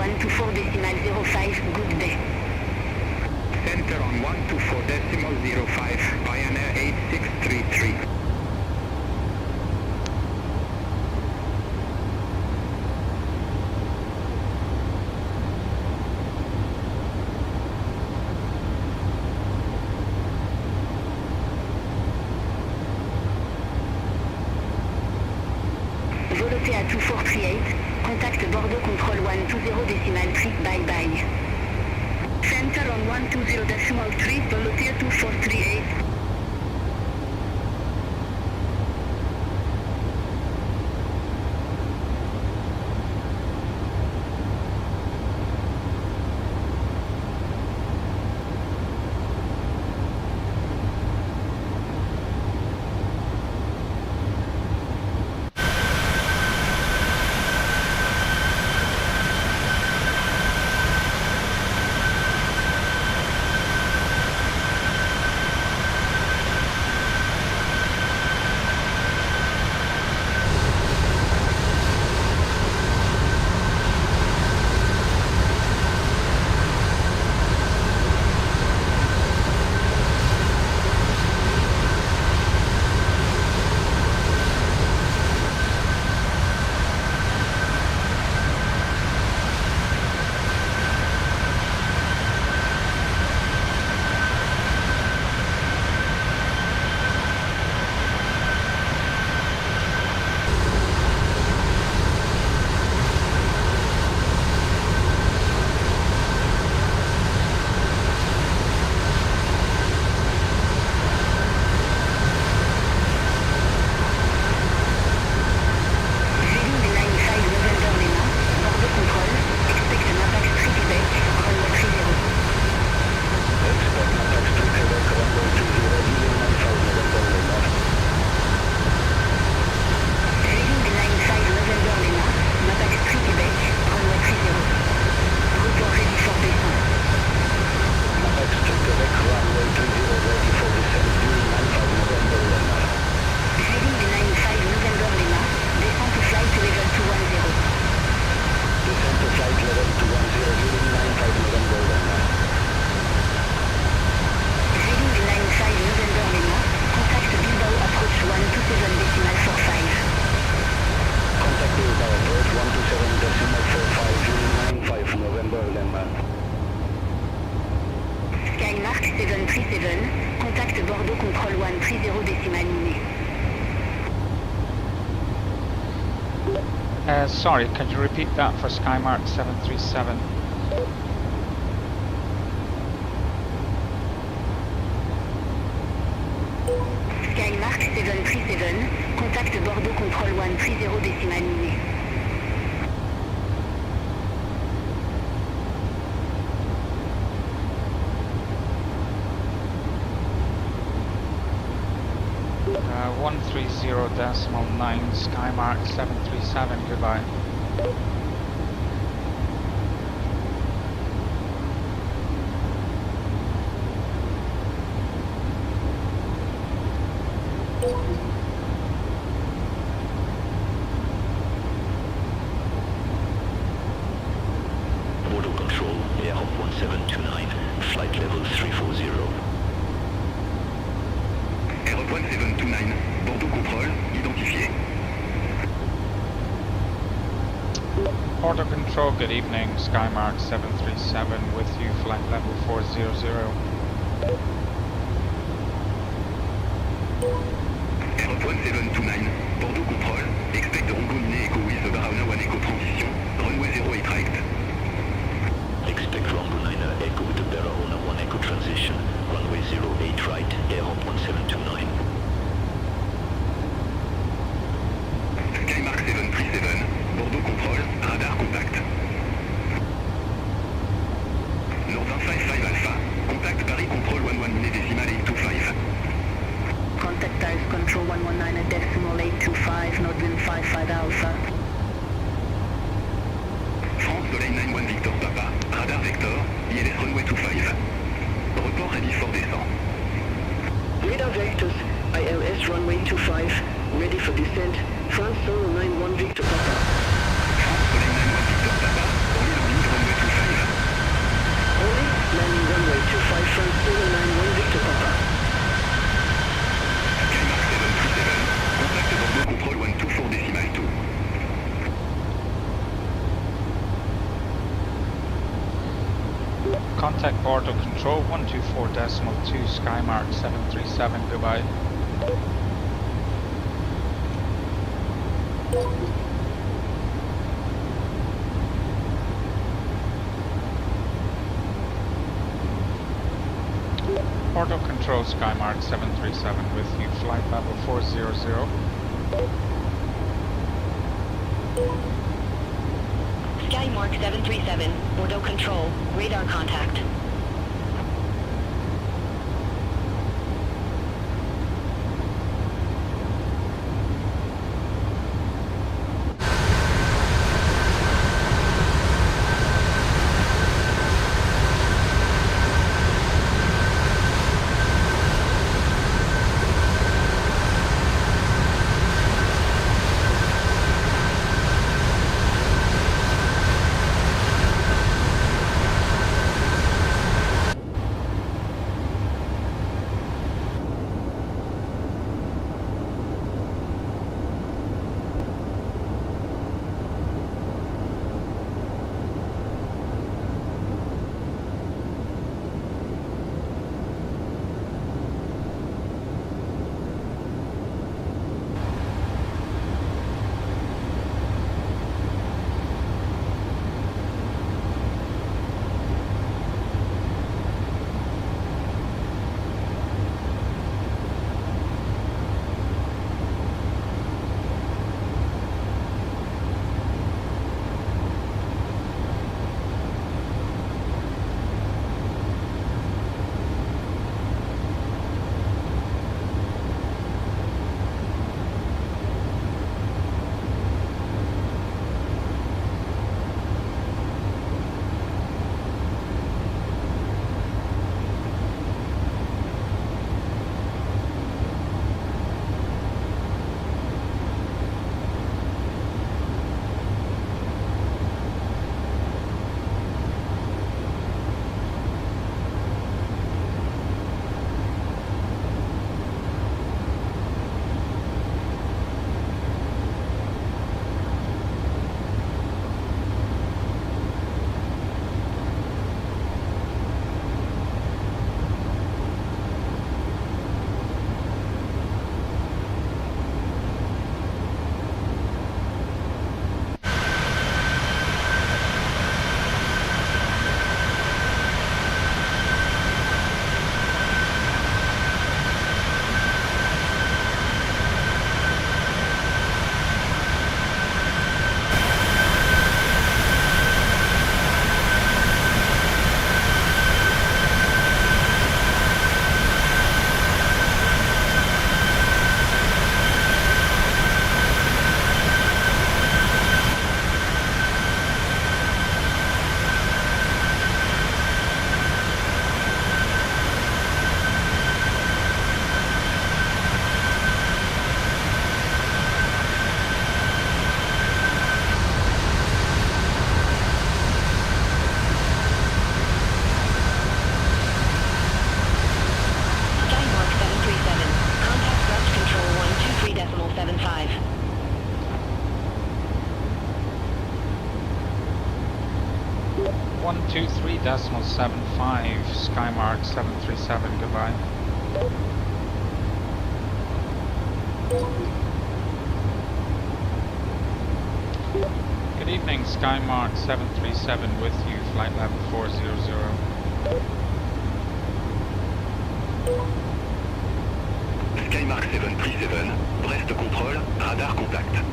124.05, good day. Center on 124.05, Pioneer 8633. Voloté à 2438, contact Bordeaux control 120.3, bye bye. Center on 120.3, Voloté à 2438. Skymark 737, contact Bordeaux control 130.9. Sorry, could you repeat that for Skymark 737? Skymark 737, contact Bordeaux control 130.9. Uh, 130.9, Skymark 737, goodbye. Bordeaux Control, Airhop 1729, flight level 340. Airhop 1729, Bordeaux Control, identifié. Border Control, good evening, Skymark 737 with you, flight level 400. Airhop 1729, Bordeaux Control, expect Rongo Mine Echo with the Barona 1 Echo transition, runway 08 right. Expect Rombo 9 Echo with the Barona 1 Echo transition, runway 08 right, Airhop 1729. Skymark 737, Bordeaux Control, radar contact. Nord 155 Alpha, contact Paris Control 11.825. Contact Paris Control 119.825, Nordwind 55 Alpha. France Soleil 91 Victor Papa, radar vector, ILS runway 25. Report ready for descent. Radar Vectors, ILS runway 25, ready for descent, France Solo 91 Victor Papa. France Soleil 91 Victor Papa, on est en ligne runway 125 from 091 Victor Papa. Skymark 737, contact Bordeaux Control 124.2. Contact Bordeaux Control 124.2 Skymark 737, goodbye. Bordeaux Control Skymark 737 with you, flight level 400. Skymark 737, Bordeaux Control, radar contact. Decimal 75 Skymark 737, goodbye. Good evening, Skymark 737 with you, flight level 400. Skymark 737, Brest Control, radar contact.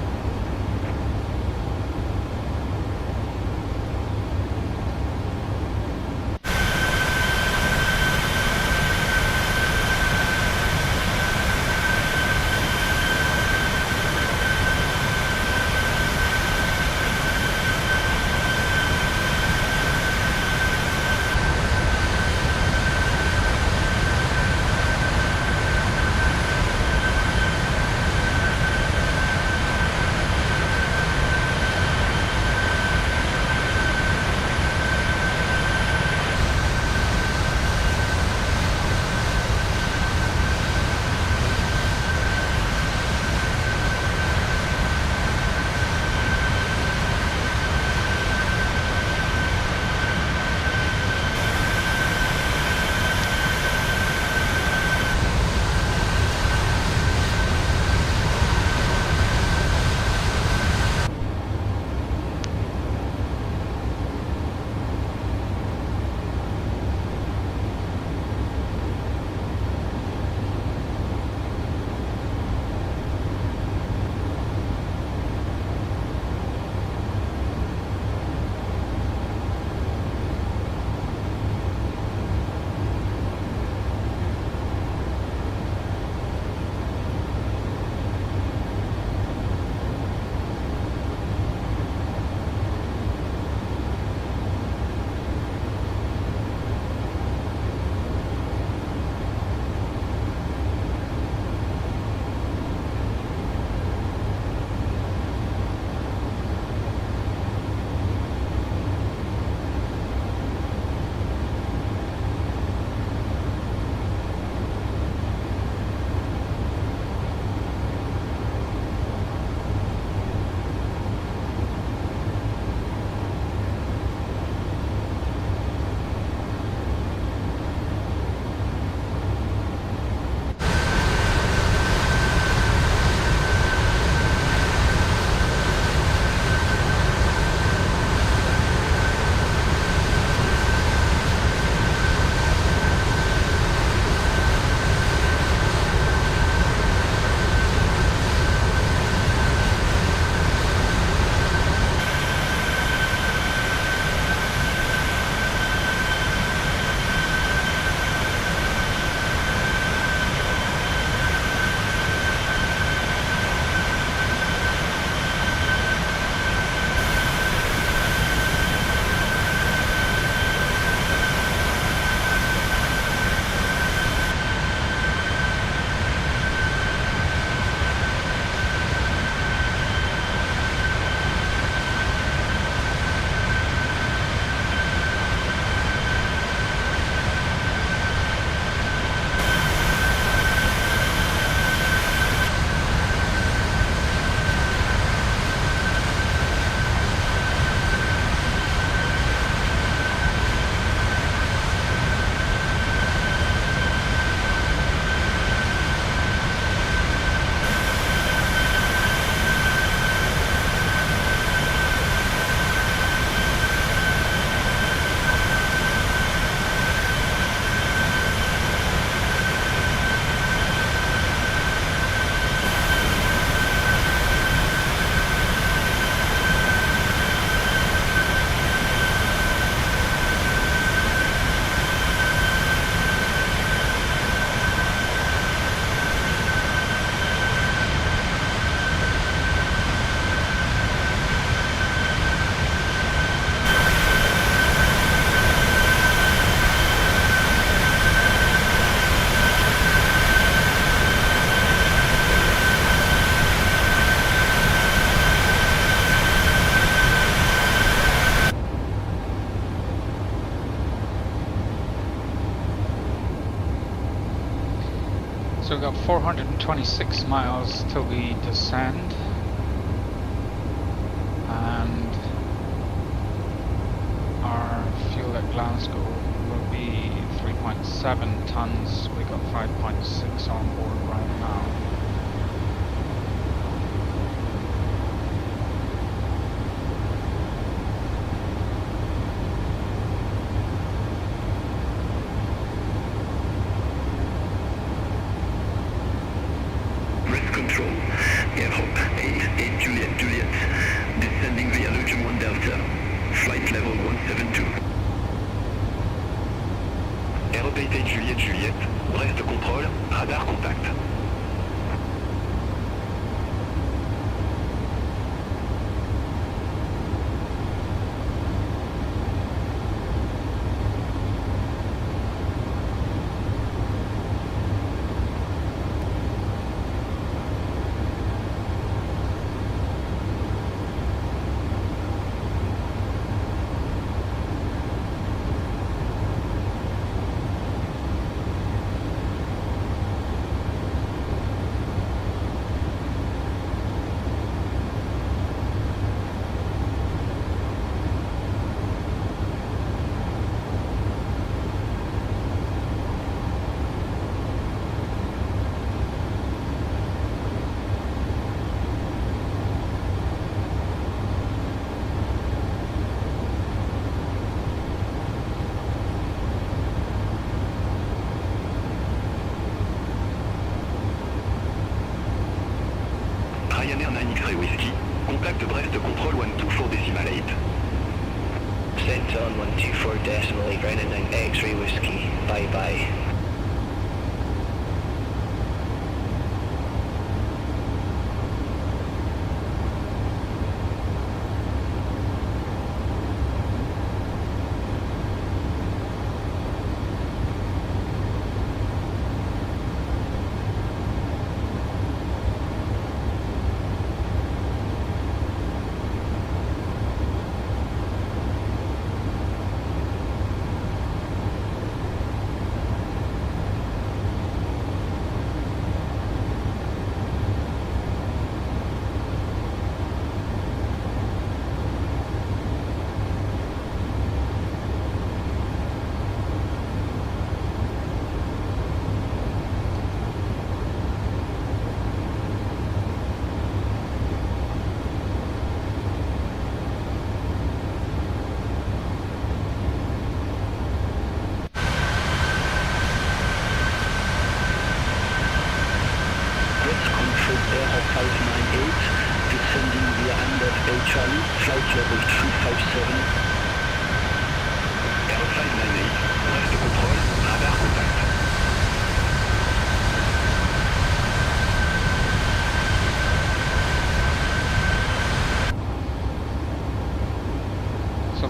426 miles till we descend, and our fuel at Glasgow will be 3.7 tons. We got 5.6 on board right now. Contact Brest control 124 decimal 8. Sent on 124 decimal 8, running 9 X-ray whiskey. Bye bye.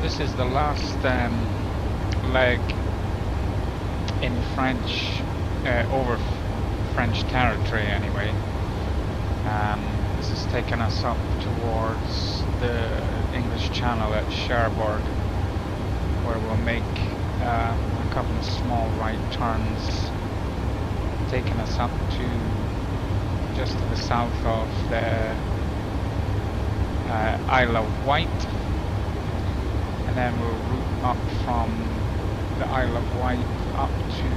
This is the last leg in French, over French territory anyway. This is taking us up towards the English Channel at Cherbourg, where we'll make a couple of small right turns, taking us up to just to the south of the Isle of Wight. And then we'll route up from the Isle of Wight up to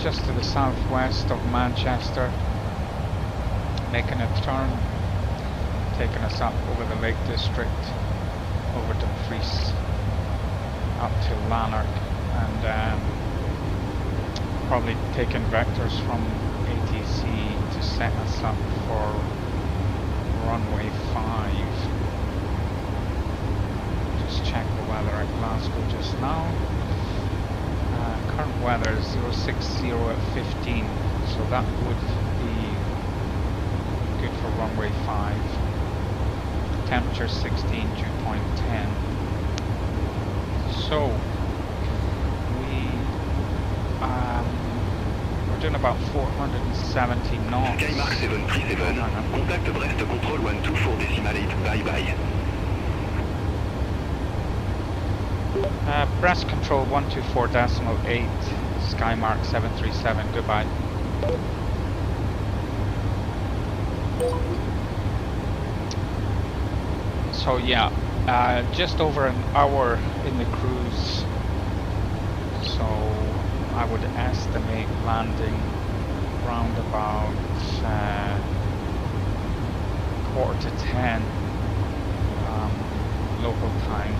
just to the southwest of Manchester, making a turn, taking us up over the Lake District, over to Fries, up to Lanark, and probably taking vectors from ATC to set us up for runway 5. Check the weather at Glasgow just now. Current weather is 060 at 15, so that would be good for runway 5. Temperature 16, dew point 10. So we're doing about 470 knots. Skymark 737, contact Brest control 124 decimal 8, bye bye. Brest control 124 decimal 8. Skymark 737, goodbye. So yeah, just over an hour in the cruise, so I would estimate landing round about 9:45 local time.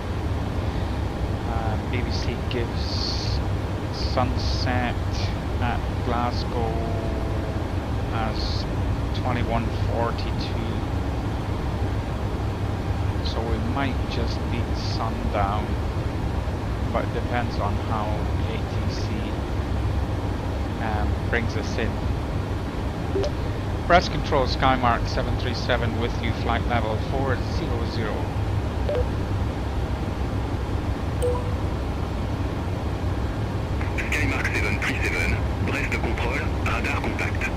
BBC gives sunset at Glasgow as 21:42. So we might just beat sundown, but it depends on how ATC brings us in. Press control Skymark 737 with you, flight level 400. Skymark 737, Brest contrôle, radar contact.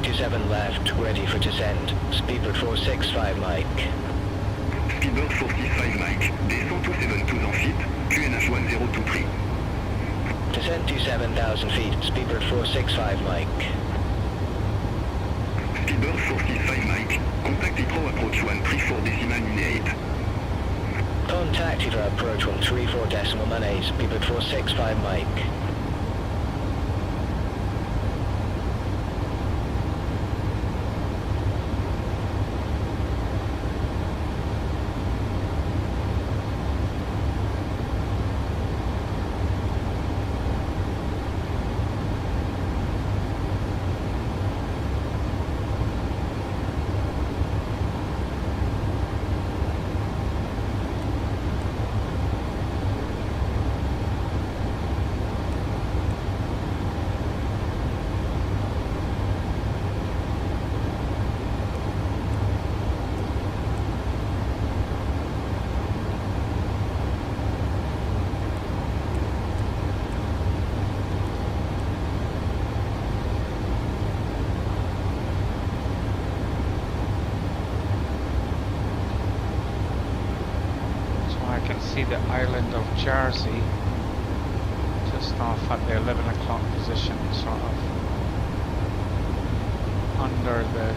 1027 left, ready for descent. Speedbird 465 Mike. Speedbird 465 Mike. Descend 272 en feet. QNH 1023. Descent to 7,000 feet. Speedbird 465 Mike. Speedbird 465 Mike. Contact Heathrow approach 134.98. Contact Heathrow approach 134.98. Speedbird 465 Mike. See the island of Jersey just off at the 11 o'clock position, sort of under the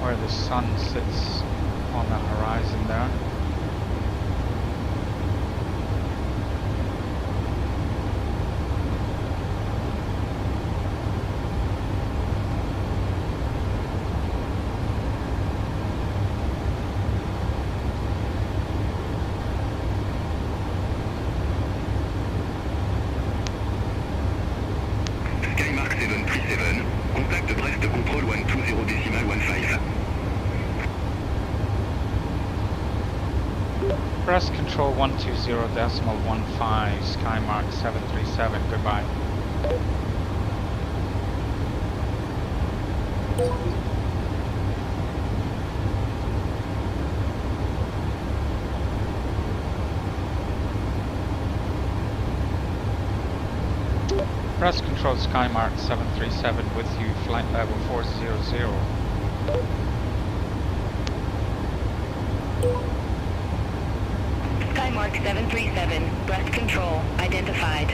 where the sun sits on the horizon there. Press control 120.15, Skymark 737, goodbye. Press control Skymark 737 with you, flight level 400. Skymark 737, breath control identified.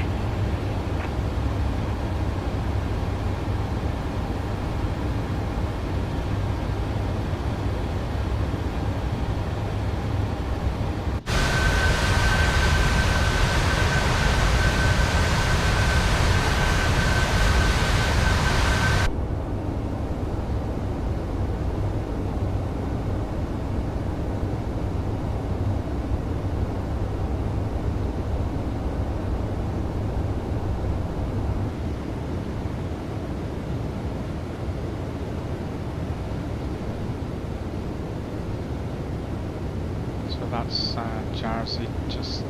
That's Jersey, just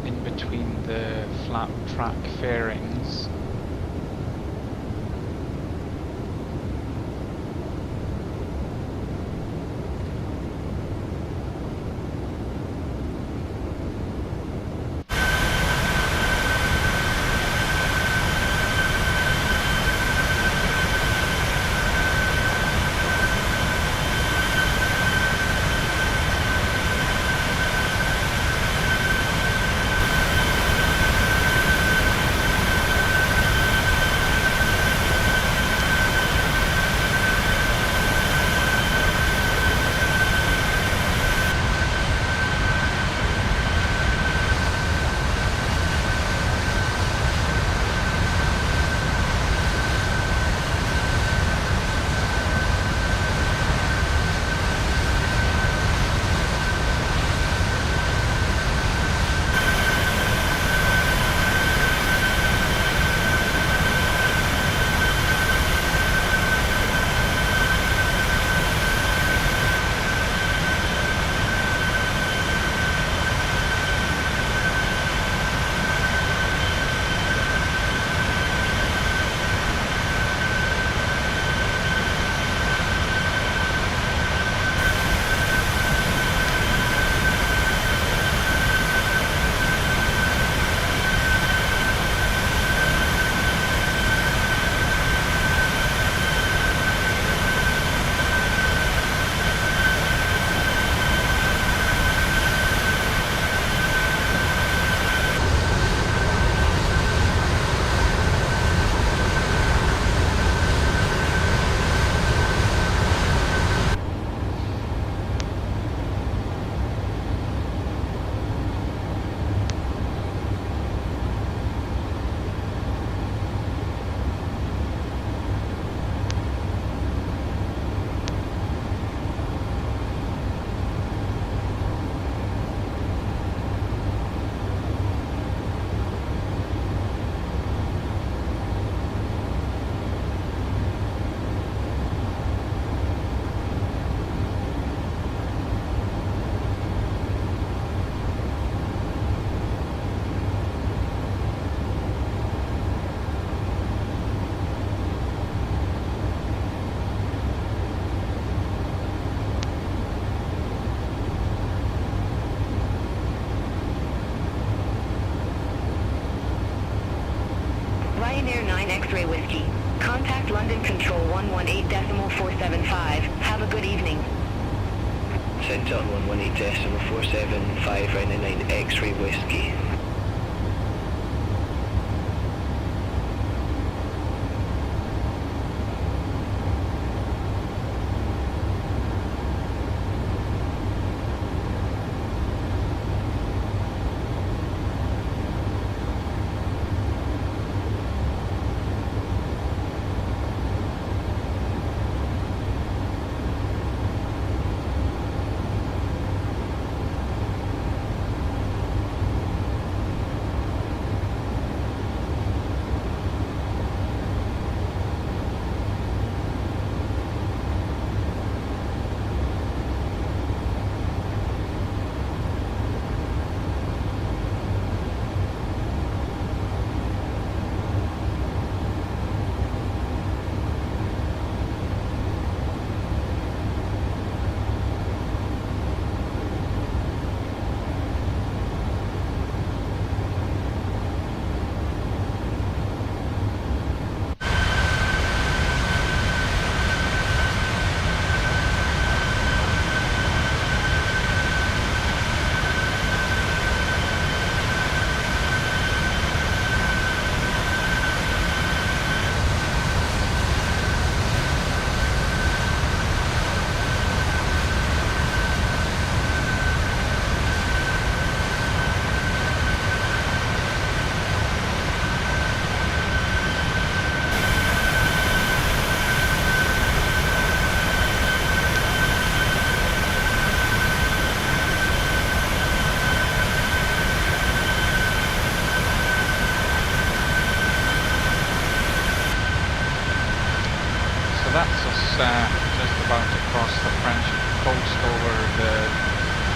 in between the flat track fairings. Whiskey. Contact London Control 118.475. Have a good evening. Centre on 118.475, running 9 X-ray Whiskey. That's us just about to cross the French coast over the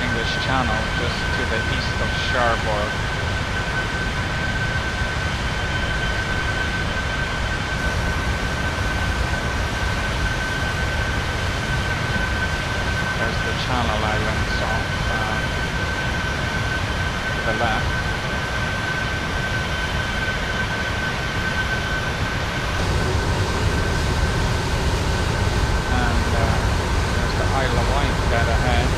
English Channel, just to the east of Cherbourg. There's the Channel Islands off to the left. Isle of Wight dead ahead.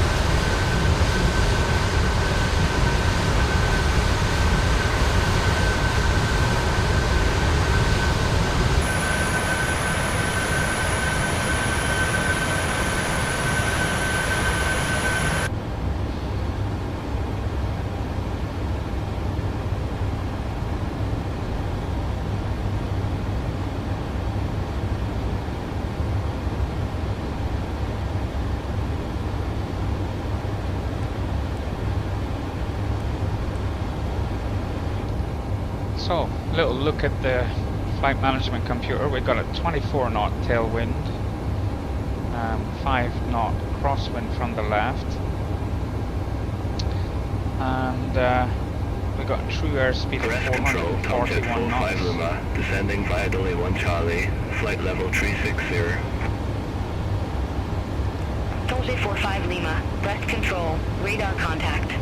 So, little look at the flight management computer. We've got a 24 knot tailwind, 5 knot crosswind from the left, and we've got a true airspeed of 441 knots. Lima, descending via delay 1 Charlie, flight level 360. Jose 45 Lima, breast control, radar contact.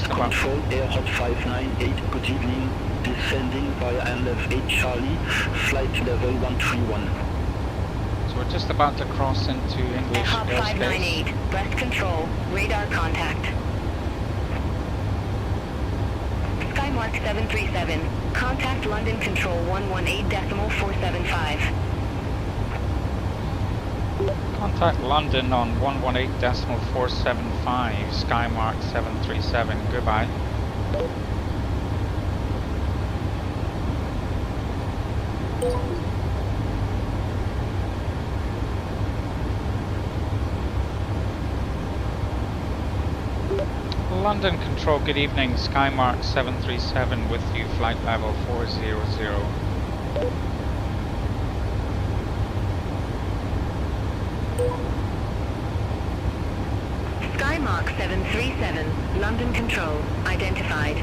Control Air Hot 598, good evening. Descending via NLF 8 Charlie, flight level 131. So we're just about to cross into English Hot airspace. 598, breast control, radar contact. Skymark 737, contact London Control 118.475. Contact London on 118.475, Skymark 737, goodbye. London Control, good evening. Skymark 737 with you, flight level 400. Skymark 737, London Control, identified.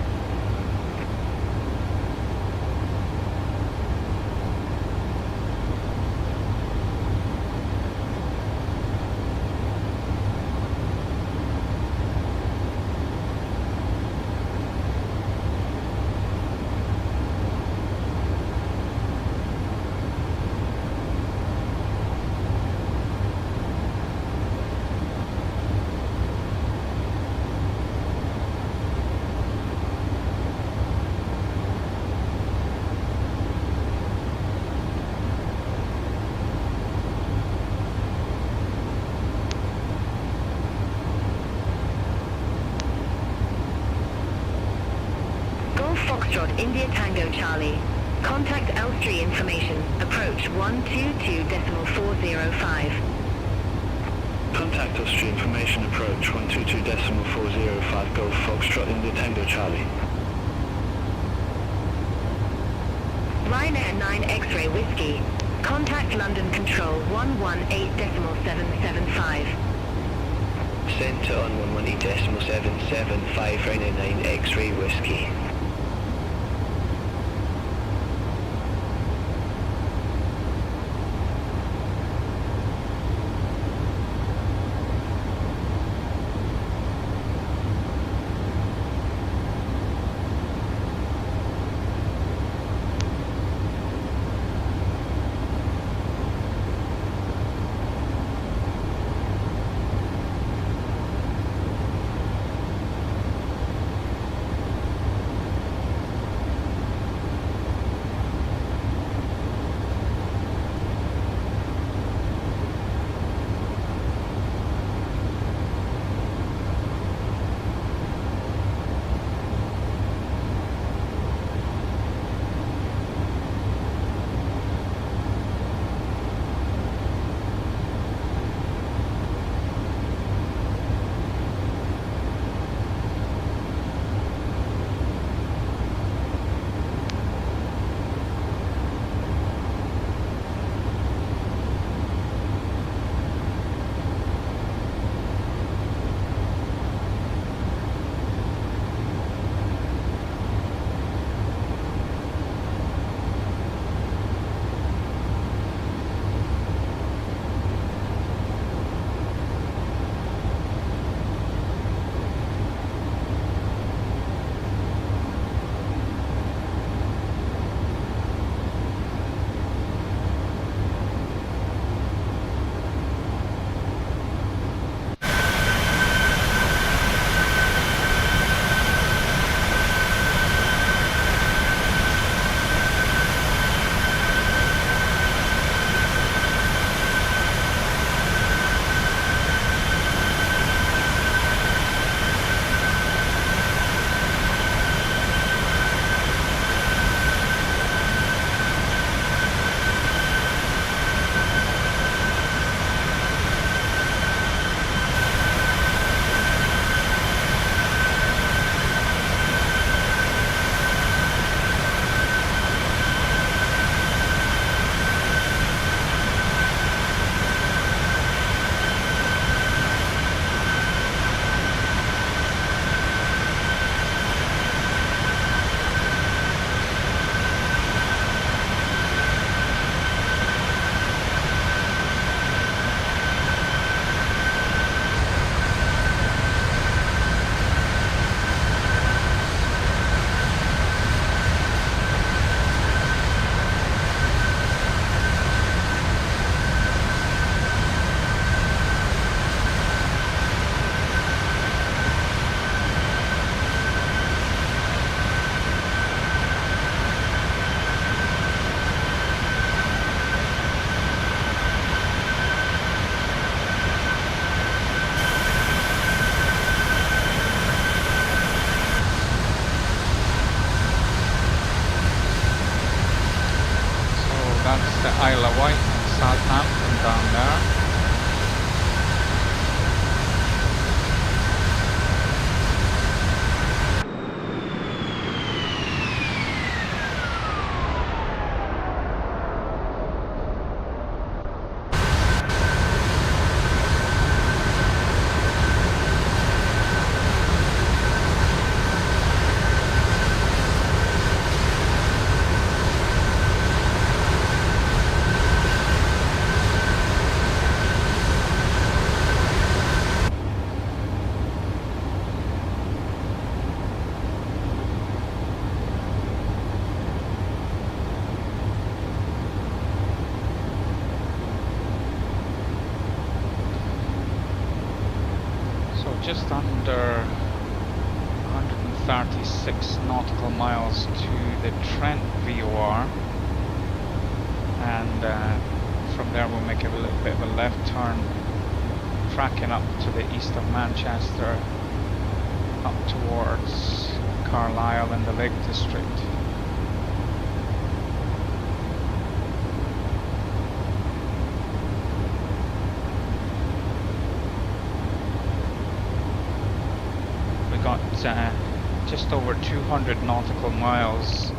Foxtrot, India Tango Charlie. Contact Elstree information. Approach 122.405. Contact Elstree information approach 122.405 Golf Foxtrot India Tango Charlie. Ryanair 9 X-ray Whiskey. Contact London Control 118.775. Centre on 118.775 Ryanair 9 X-ray Whiskey. the Isle of Wight and Southampton down there. just under 136 nautical miles to the Trent VOR, and from there we'll make a little bit of a left turn, tracking up to the east of Manchester, up towards Carlisle and the Lake District. We got just over 200 nautical miles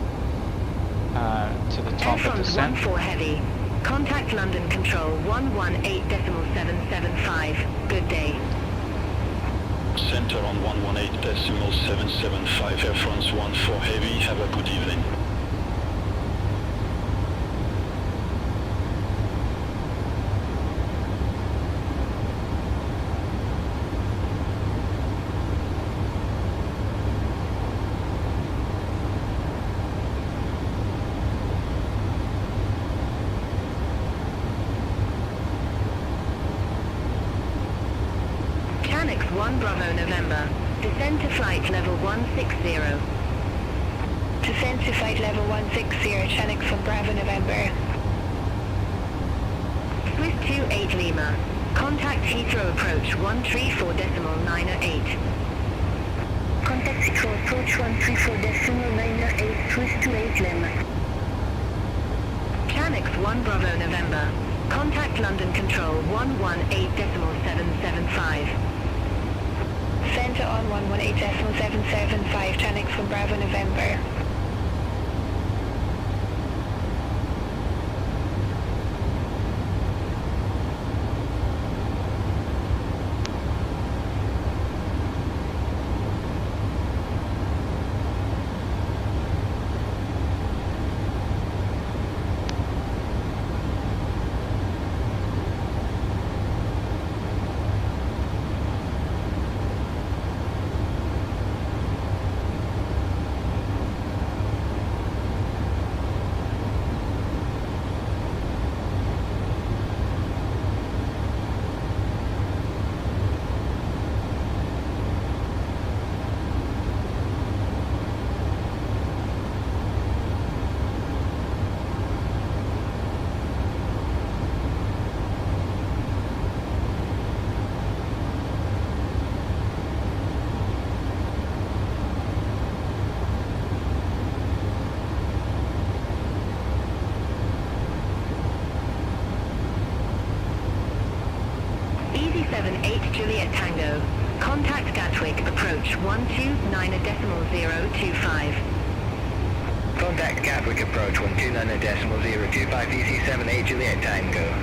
to the top of the descent. 14 heavy. Contact London Control 118.775. Good day. Center on 118.775, Air France 14 Heavy, have a good evening. Canix 1 Bravo November. Descend to flight level 160. Descend to flight level 160, Chanix from Bravo November. Swiss 28 Lima. Contact Heathrow approach 134.908. Contact Heathrow approach 134.908, Swiss 28 Lima. Canix 1 Bravo November. Contact London Control 118.775. Center on 118.775, Chanix from Bravo November. Easy 78 Juliet Tango. Contact Gatwick approach 129.025. Contact Gatwick approach 129.025, Easy 78 Juliet Tango.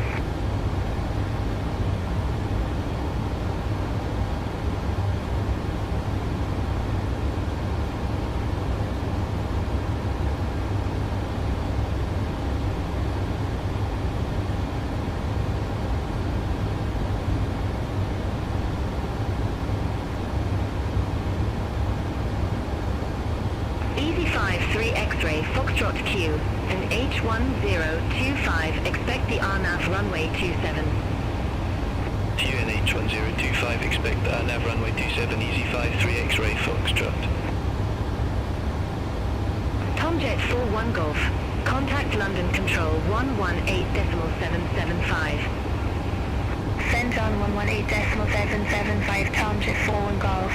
Easy 53 X-ray Foxtrot Q. And H1025 expect the RNAV runway 27. QNH 1025, expect the RNAV runway 27, Easy 53 X-ray Foxtrot. Tomjet 41 Golf. Contact London Control 118.775. Center on 118.775, Tomjet 41 Golf.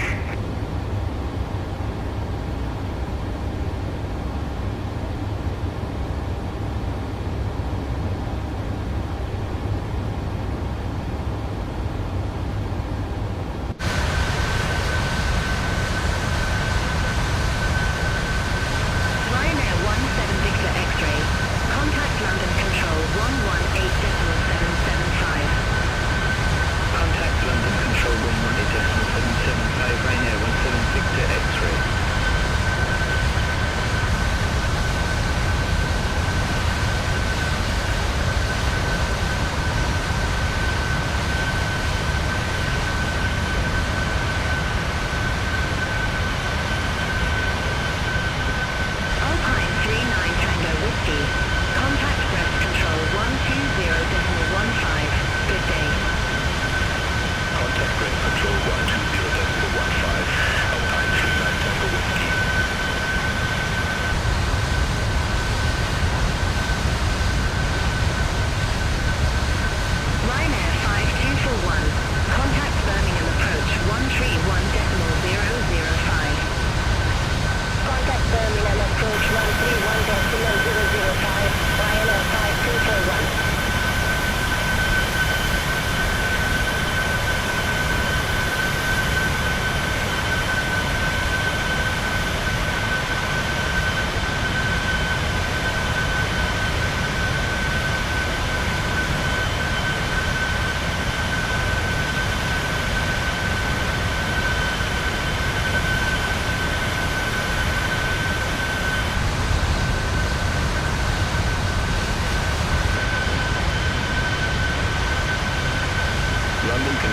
Ryanair 17 Victor X-ray. Contact London Control 118.775. Contact London Control 118.775, Ryanair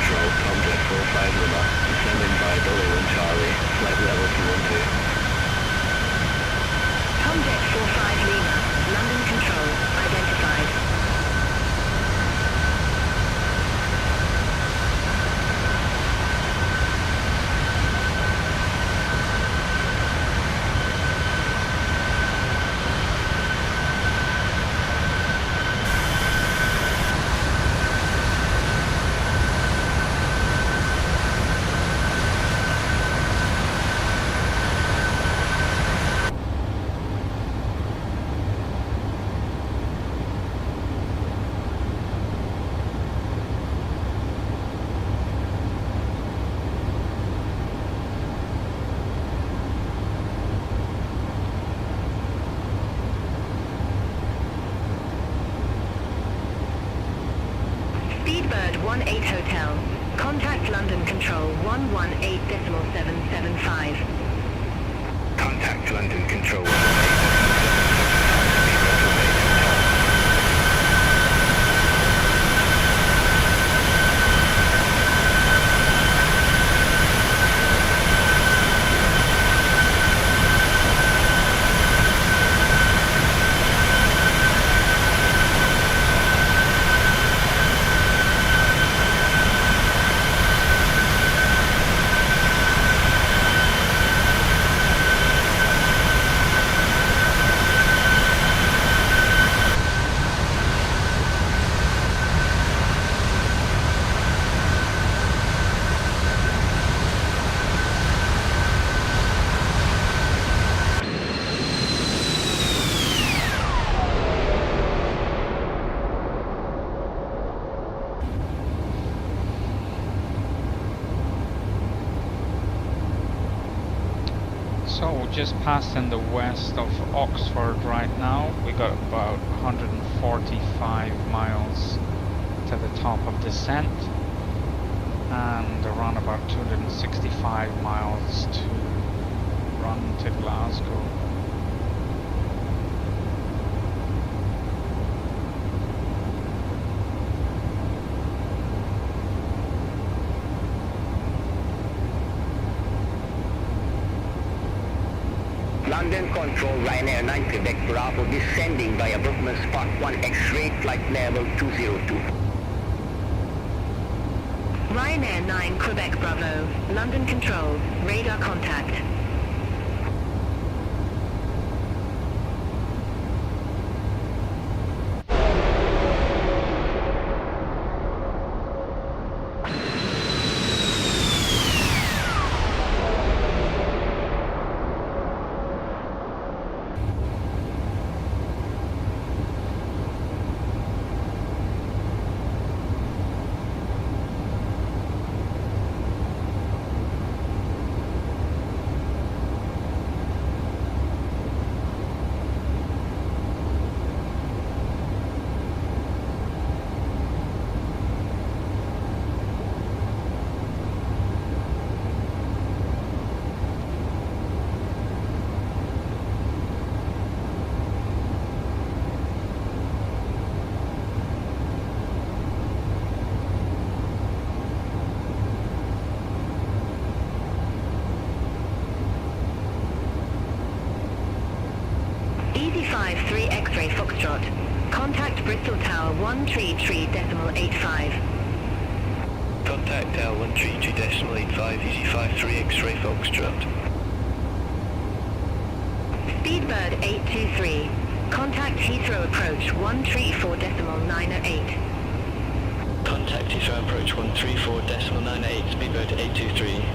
Control, Tomcat 45 Lima, descending by Delhi 1 Charlie, flight level 212. Tomjet 45 Lima, London Control, identified. Speedbird 18 Hotel. Contact London Control 118.775. Contact London Control 118.775. So we're just passing the west of Oxford right now. We got about 145 miles to the top of descent and around about 265 miles to run to Glasgow. London Control, Ryanair 9 Quebec Bravo, descending via Brookman Spot 1 X-ray, flight level 202. Ryanair 9 Quebec Bravo, London Control, radar contact. Easy 53 X-ray Foxtrot. Contact Bristol Tower 133.85. Contact Tower 132.85, Easy 53 X-ray Foxtrot. Speedbird 823. Contact Heathrow approach 134.908. Contact Heathrow approach 134.908, Speedbird 823.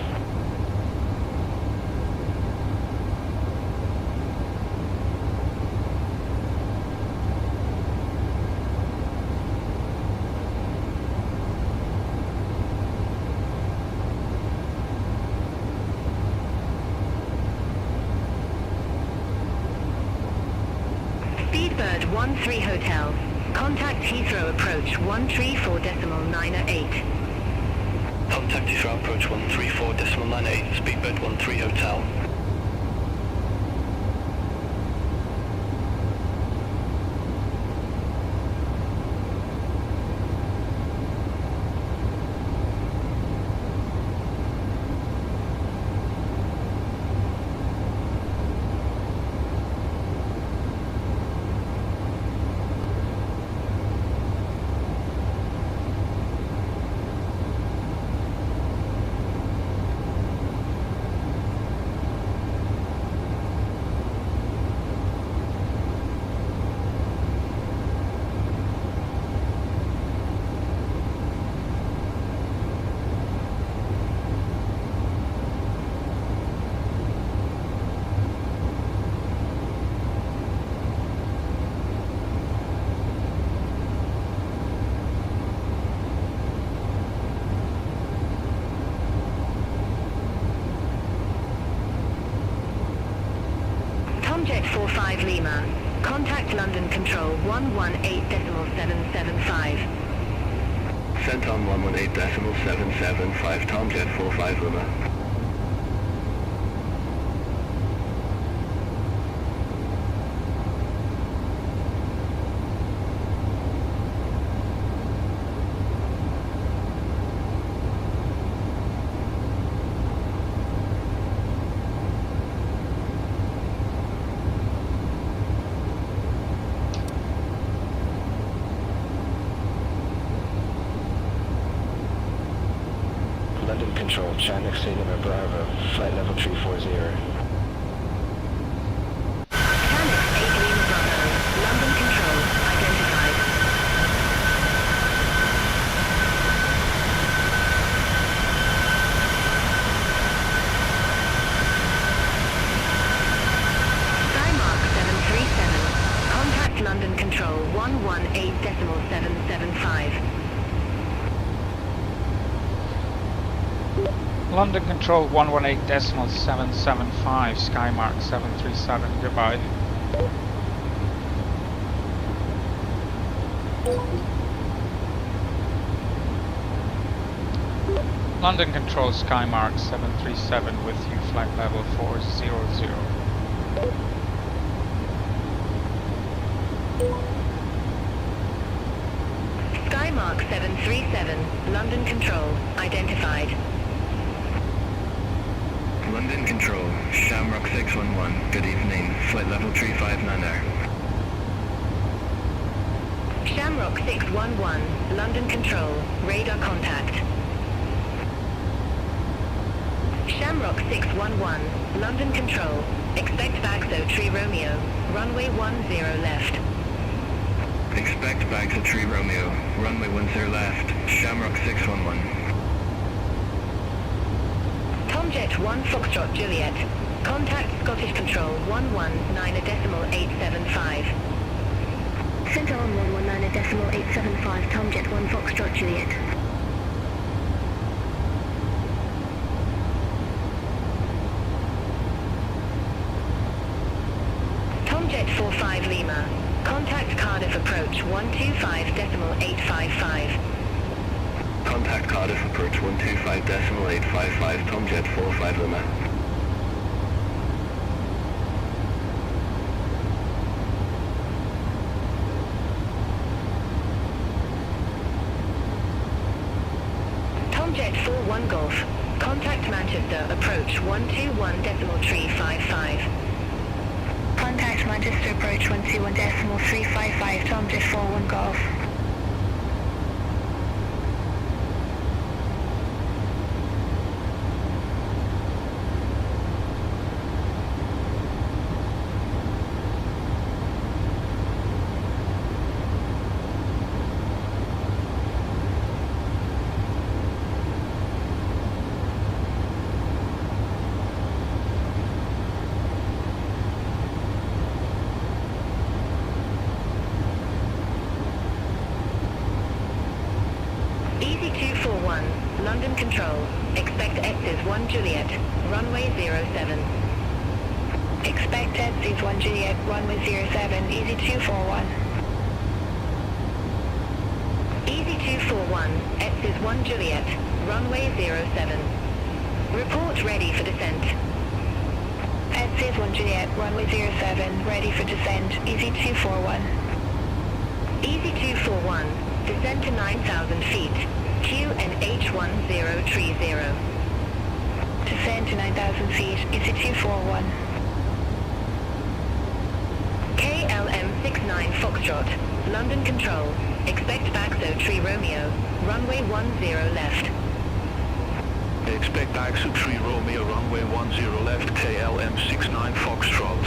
Speedbird 13 Hotel. Contact Heathrow approach 134.908. Contact Heathrow approach 134.908, Speedbird 13 Hotel. Lima. Contact London Control 118.775. Centon 118.775, Tomjet 45 Lima. London Control, Chinook Cinema Bravo, flight level 340. Chinook 8 Lima Bravo. London Control, identified. Skymark 737. Contact London Control 118.775. London Control 118.775, Skymark 737, goodbye. London Control Skymark 737 with you, flight level 400. Skymark 737, London Control, identified. London Control, Shamrock 611, good evening, flight level 359er. Shamrock 611, London Control, radar contact. Shamrock 611, London Control, expect Baxo Tree Romeo, runway 10 left. Expect bags at Tree Romeo, runway 10 left, Shamrock 611. Tomjet 1 Foxtrot Juliet, contact Scottish Control 119.875. Centre on 119.875, Tomjet 1 Foxtrot Juliet. Tomjet 45 Lima, contact Cardiff approach 125.855. Contact Cardiff approach 125.855, Tomjet 45 Lima. Tomjet 41 Golf, contact Manchester approach 121.355. Contact Manchester approach 121.355, Tomjet 41 Golf. Easy 241, London Control, expect X's 1 Juliet, runway 07. Expect X's 1 Juliet, runway 07, Easy 241. Easy 241, X's 1 Juliet, runway 07. Report ready for descent. X's 1 Juliet, runway 07, ready for descent, Easy 241. Easy 241, descend to 9,000 feet, QNH 1030. Descend to 9,000 feet, Easy 241. KLM 69 Foxtrot, London Control, expect Baxo Tree Romeo, runway 10 left. Expect Baxo Tree Romeo, runway 10 left, KLM 69 Foxtrot.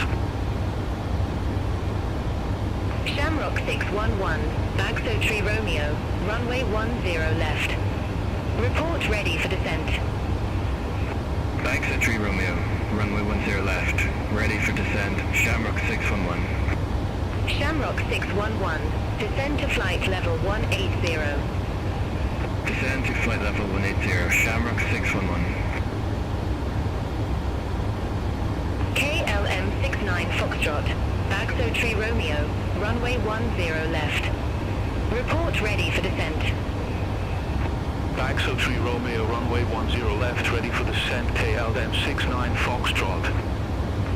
Shamrock 611, Baxo Tree Romeo, runway 10 left. Report ready for descent. Baxo Tree Romeo, runway 10 left, ready for descent, Shamrock 611. Shamrock 611, descend to flight level 180. Descend to flight level 180, Shamrock 611. KLM 69 Foxtrot, Axo Tree Romeo, runway 10 left. Report ready for descent. Axo Tree Romeo, runway 10 left, ready for descent, KLM 69 Foxtrot.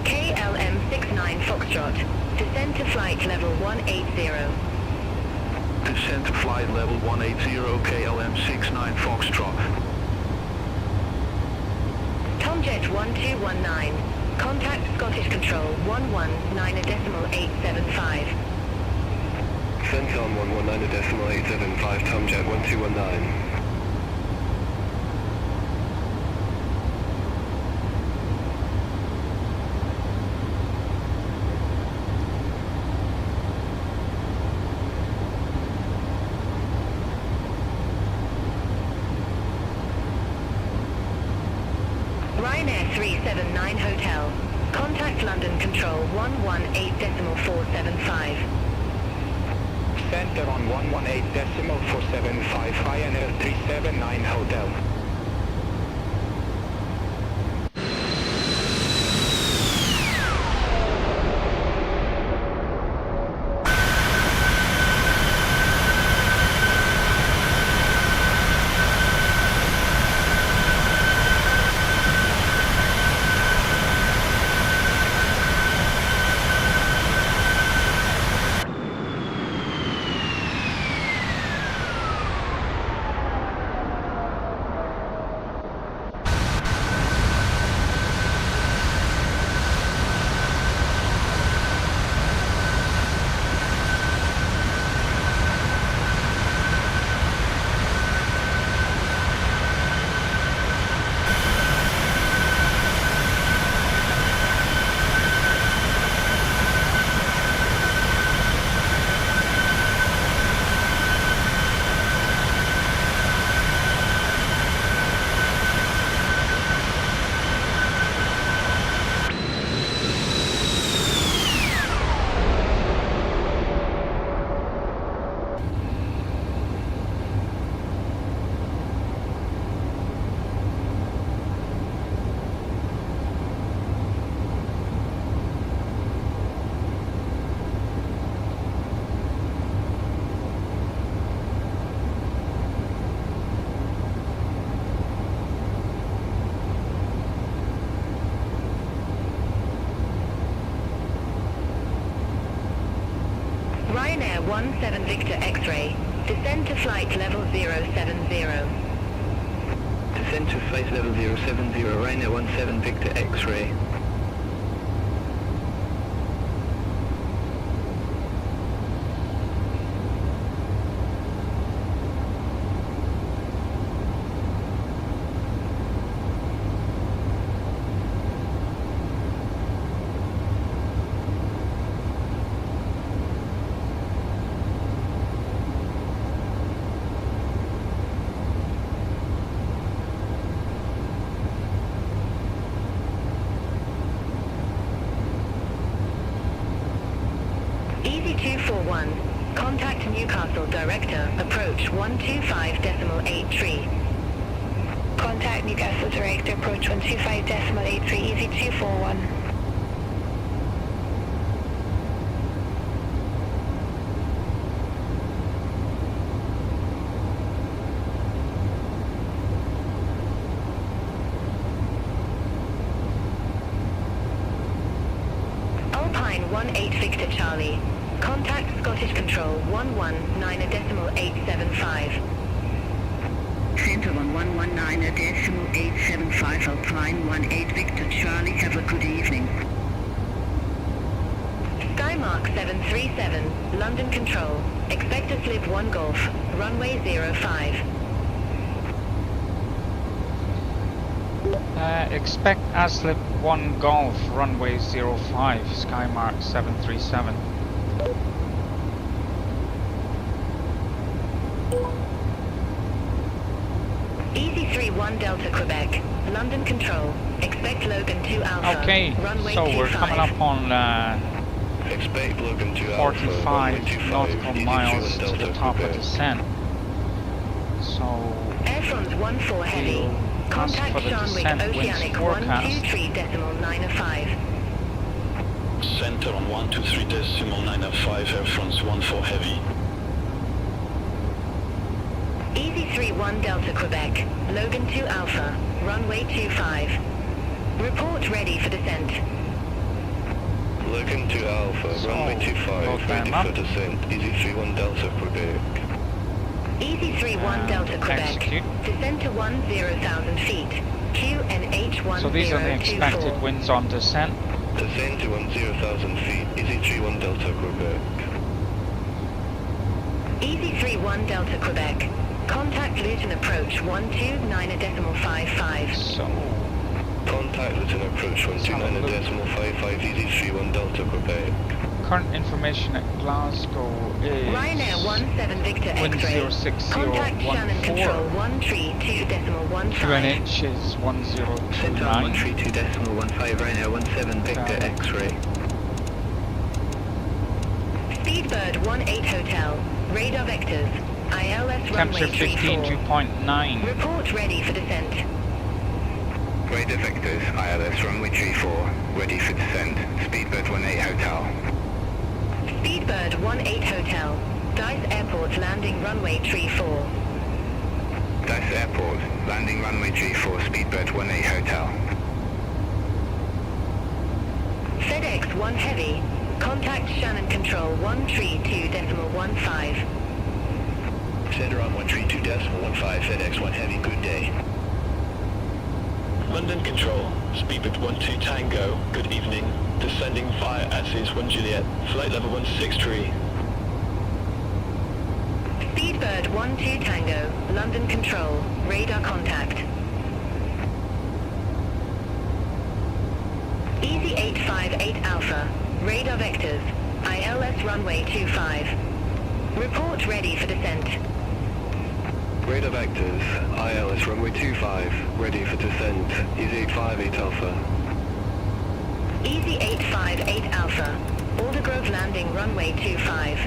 KLM 69 Foxtrot. Descend to flight level 180. Descent to flight level 180, KLM 69 Foxtrot. Tomjet 1219. Contact Scottish Control 119.875. Centon 119.875, Tomjet 1219. Ryanair 379 Hotel. Contact London Control 118.475. Center on 118.475, Ryanair 379 Hotel. Ryanair 17 Victor X-ray. Descend to flight level 070. Descent to flight level 070, Ryanair 17 Victor X-ray. Easy 241. Contact Newcastle Director. Approach 125.83. Contact Newcastle Director. Approach 125.83. Easy 241. Alpine 18 Victor Charlie. Contact Scottish Control 119.875. Center on 119.875, Alpine 18 Victor Charlie. Have a good evening. Skymark 737, London Control. Expect ASLIB 1 Golf, runway 05. Expect ASLIB 1 Golf, runway 05, Skymark 737. Easy 31 Delta Quebec, London Control. Expect Logan 2 Alpha. Okay, runway so 25. we're coming up on Expect Logan 2 Alpha, 45 runway 25, nautical Easy miles 31 to the Delta top of Quebec. descent. So Air France 14 Heavy. we'll ask Contact for the Sharnwick descent winds Oceanic forecast. 123.95. Center on 123.9 Air France 14 heavy. Easy 31 Delta Quebec, Logan 2 Alpha, runway 25. Report ready for descent. Logan 2 Alpha, So, runway 25, ready up. for descent. Easy 31 Delta Quebec. Easy 31 Delta Quebec, execute. descend to 10,000 feet. QNH1024. So these are the expected winds on descent. Descend to 10,000 feet. Easy 31 Delta Quebec. Easy 31 Delta Quebec. Contact Luton approach 129.55. So, Contact Luton approach 129.55. Easy 31 Delta Quebec. current information at Glasgow is Ryanair 17 Victor wind X-ray. Contact Shannon 06014. Control 132.15. QNH is Center 1029. 132.15, Ryanair 17 Victor X-ray. Speedbird 18 Hotel. Radar vectors. ILS Temperature runway 15, 34. 2.9. Report ready for descent. Radar vectors, ILS runway 34, ready for descent. Speedbird 18 Hotel. Speedbird 18 Hotel. Dice Airport landing runway 34. Dice Airport, landing runway 34, Speedbird 18 Hotel. FedEx 1 Heavy. Contact Shannon Control 132.15. Center on 132.15, FedEx 1 Heavy, good day. London Control, Speedbird 12 Tango, good evening. Descending via Asses 1 Juliet, flight level 163. Speedbird 12 Tango. London Control. Radar contact. Easy 858 Alpha. Radar vectors. ILS runway 25. Report ready for descent. Radar vectors, ILS runway 25, ready for descent. Easy 858 Alpha. Easy 858 Alpha. Aldergrove landing runway 25.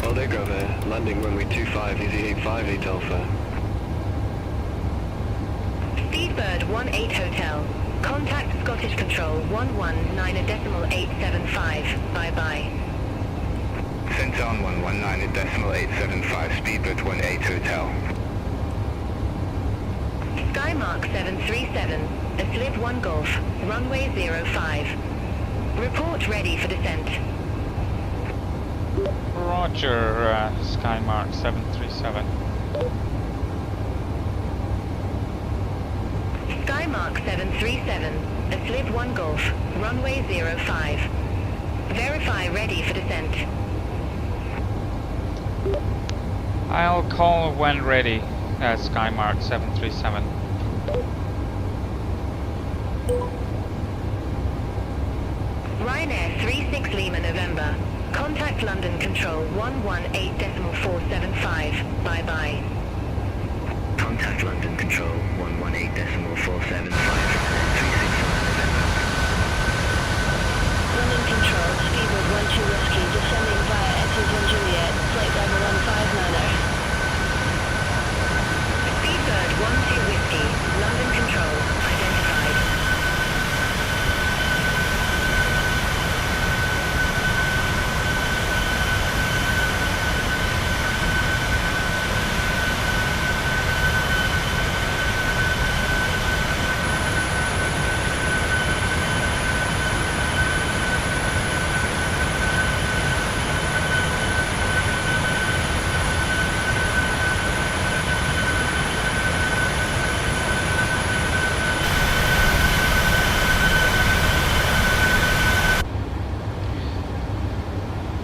Aldergrove, landing runway 25, Easy 858 Alpha. Speedbird 18 Hotel. Contact Scottish Control 119.875. Bye-bye. Center on 119.875, Speedbird 18 Hotel. Skymark 737, ASLIB 1 Golf, runway 05. Report ready for descent. Roger, Skymark 737. Skymark 737, ASLIB 1 Golf, runway 05. Verify ready for descent. I'll call when ready, Skymark 737. Ryanair 36 Lima November. Contact London Control 118.475. Bye-bye. Contact London Control 118.475. 36 London Control, Speedbird 12 Whiskey, descending via Essex 1 Juliet, flight level 159er. Speedbird 12 Whiskey, London Control, identified.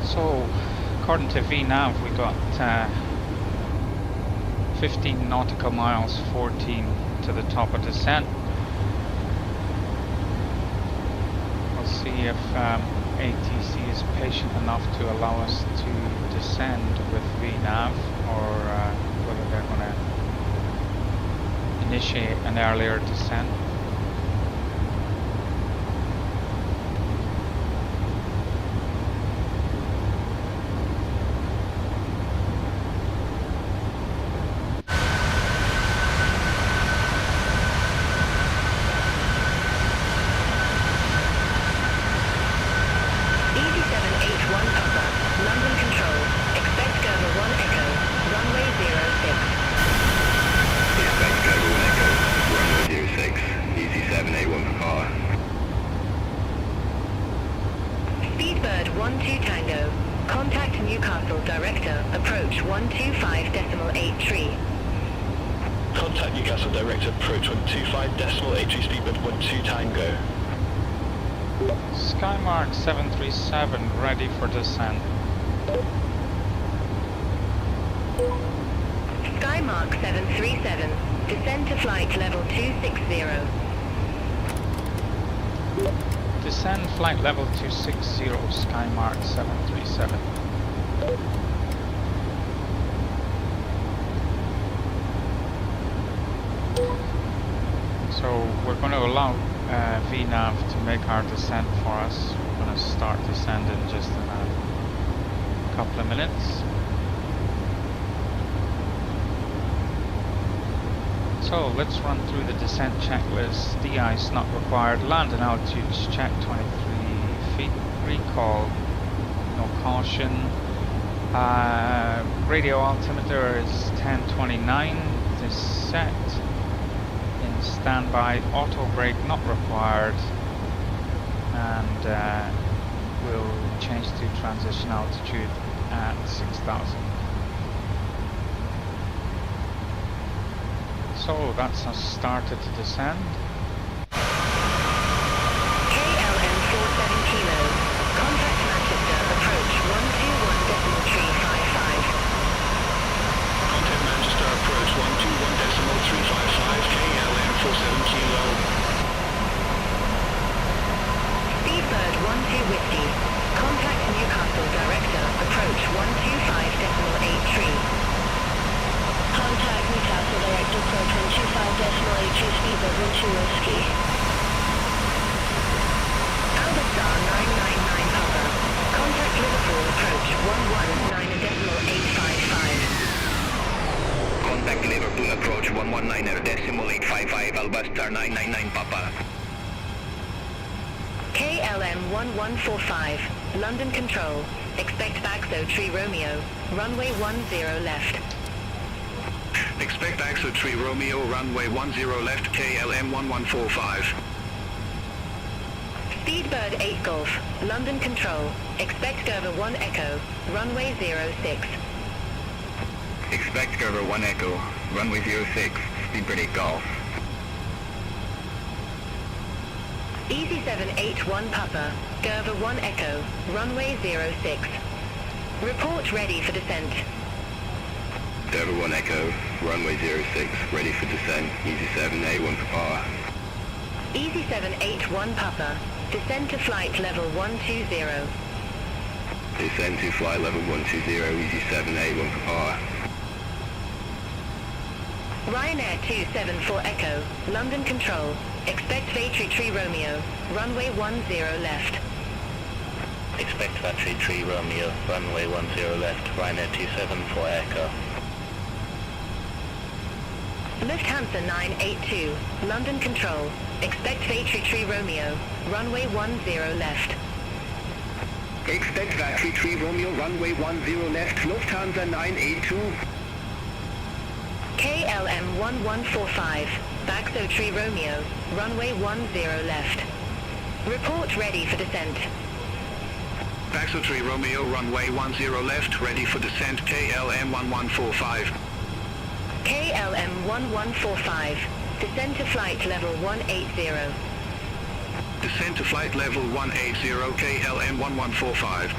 So, according to VNAV, we got 15 nautical miles, 14 to the top of descent. We'll see if ATC is patient enough to allow us to descend with VNAV, or whether they're going to initiate an earlier descent. Director, approach 125.83. Contact Newcastle Director, approach 125.83, speedbird 12 Tango. Skymark 737 ready for descent. Skymark 737, descend to flight level 260. Descend flight level 260, Skymark 737. So we're going to allow VNAV to make our descent for us. We're going to start descent in just a couple of minutes. So let's run through the descent checklist. De-ice not required. Land and altitudes check 23 feet. Recall, no caution. Radio altimeter is 1029. It is set in standby. Auto brake not required. And we'll change to transition altitude at 6,000. So that's us started to descend. KLM 47 Kilo, contact Manchester, approach 121.355. Contact Manchester, approach 121.355, KLM 47 Kilo. Speedbird 12 Whiskey, contact Newcastle Director, approach 125.83. Contact Newcastle Director, approach 125.83, speedbird 12 Whiskey. Albastar 999 Papa, contact Liverpool, approach 119.855. Contact Liverpool, approach 119.855, Albastar 999 Papa. KLM 1145, London Control, expect Baxo Tree Romeo, runway 10 left. Expect Axo Tree Romeo, runway 10 left, KLM 1145. Speedbird 8 Golf, London Control, expect Gerber 1 Echo, runway 06. Expect Gerber 1 Echo, runway 06, Speedbird 8 Golf. Easy 781 Papa, Gerber 1 Echo, runway 06. Report ready for descent. Gerber 1 Echo, runway 06, ready for descent, Easy 781 Papa. Easy 781 Papa, descend to flight level 120. Descend to flight level 120, Easy 781 Papa. Ryanair 274 Echo, London Control, expect Vatry Tree Romeo, runway 10 left. Expect Vatry Tree Romeo, runway 10 left, Ryanair 274 Echo. Lufthansa 982, London Control, expect Vatry Tree Romeo, runway 10 left. Expect Vatry Tree Romeo, runway 10 left, Lufthansa 982. KLM 1145, Baxo Tree Romeo, runway 10 left. Report ready for descent. Baxo Tree Romeo, runway 10 left, ready for descent, KLM 1145. KLM 1145, descend to flight level 180. Descent to flight level 180, KLM 1145.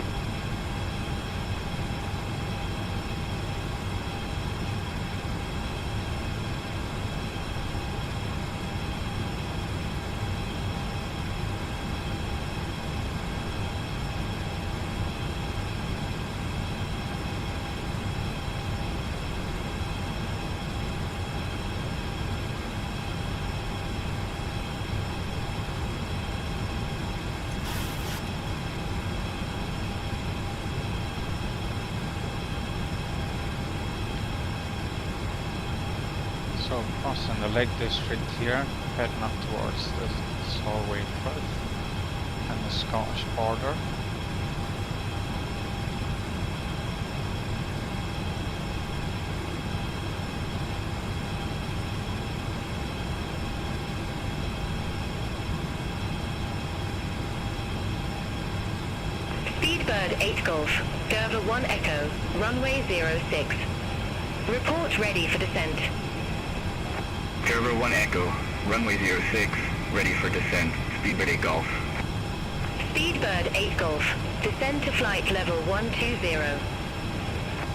So crossing the Lake District here, heading up towards the Solway Firth and the Scottish border. Speedbird 8 Golf, Gerber 1 Echo, runway 06. Report ready for descent. Carver 1 Echo, runway 06, ready for descent, Speedbird 8 Golf. Speedbird 8 Golf, descend to flight level 120.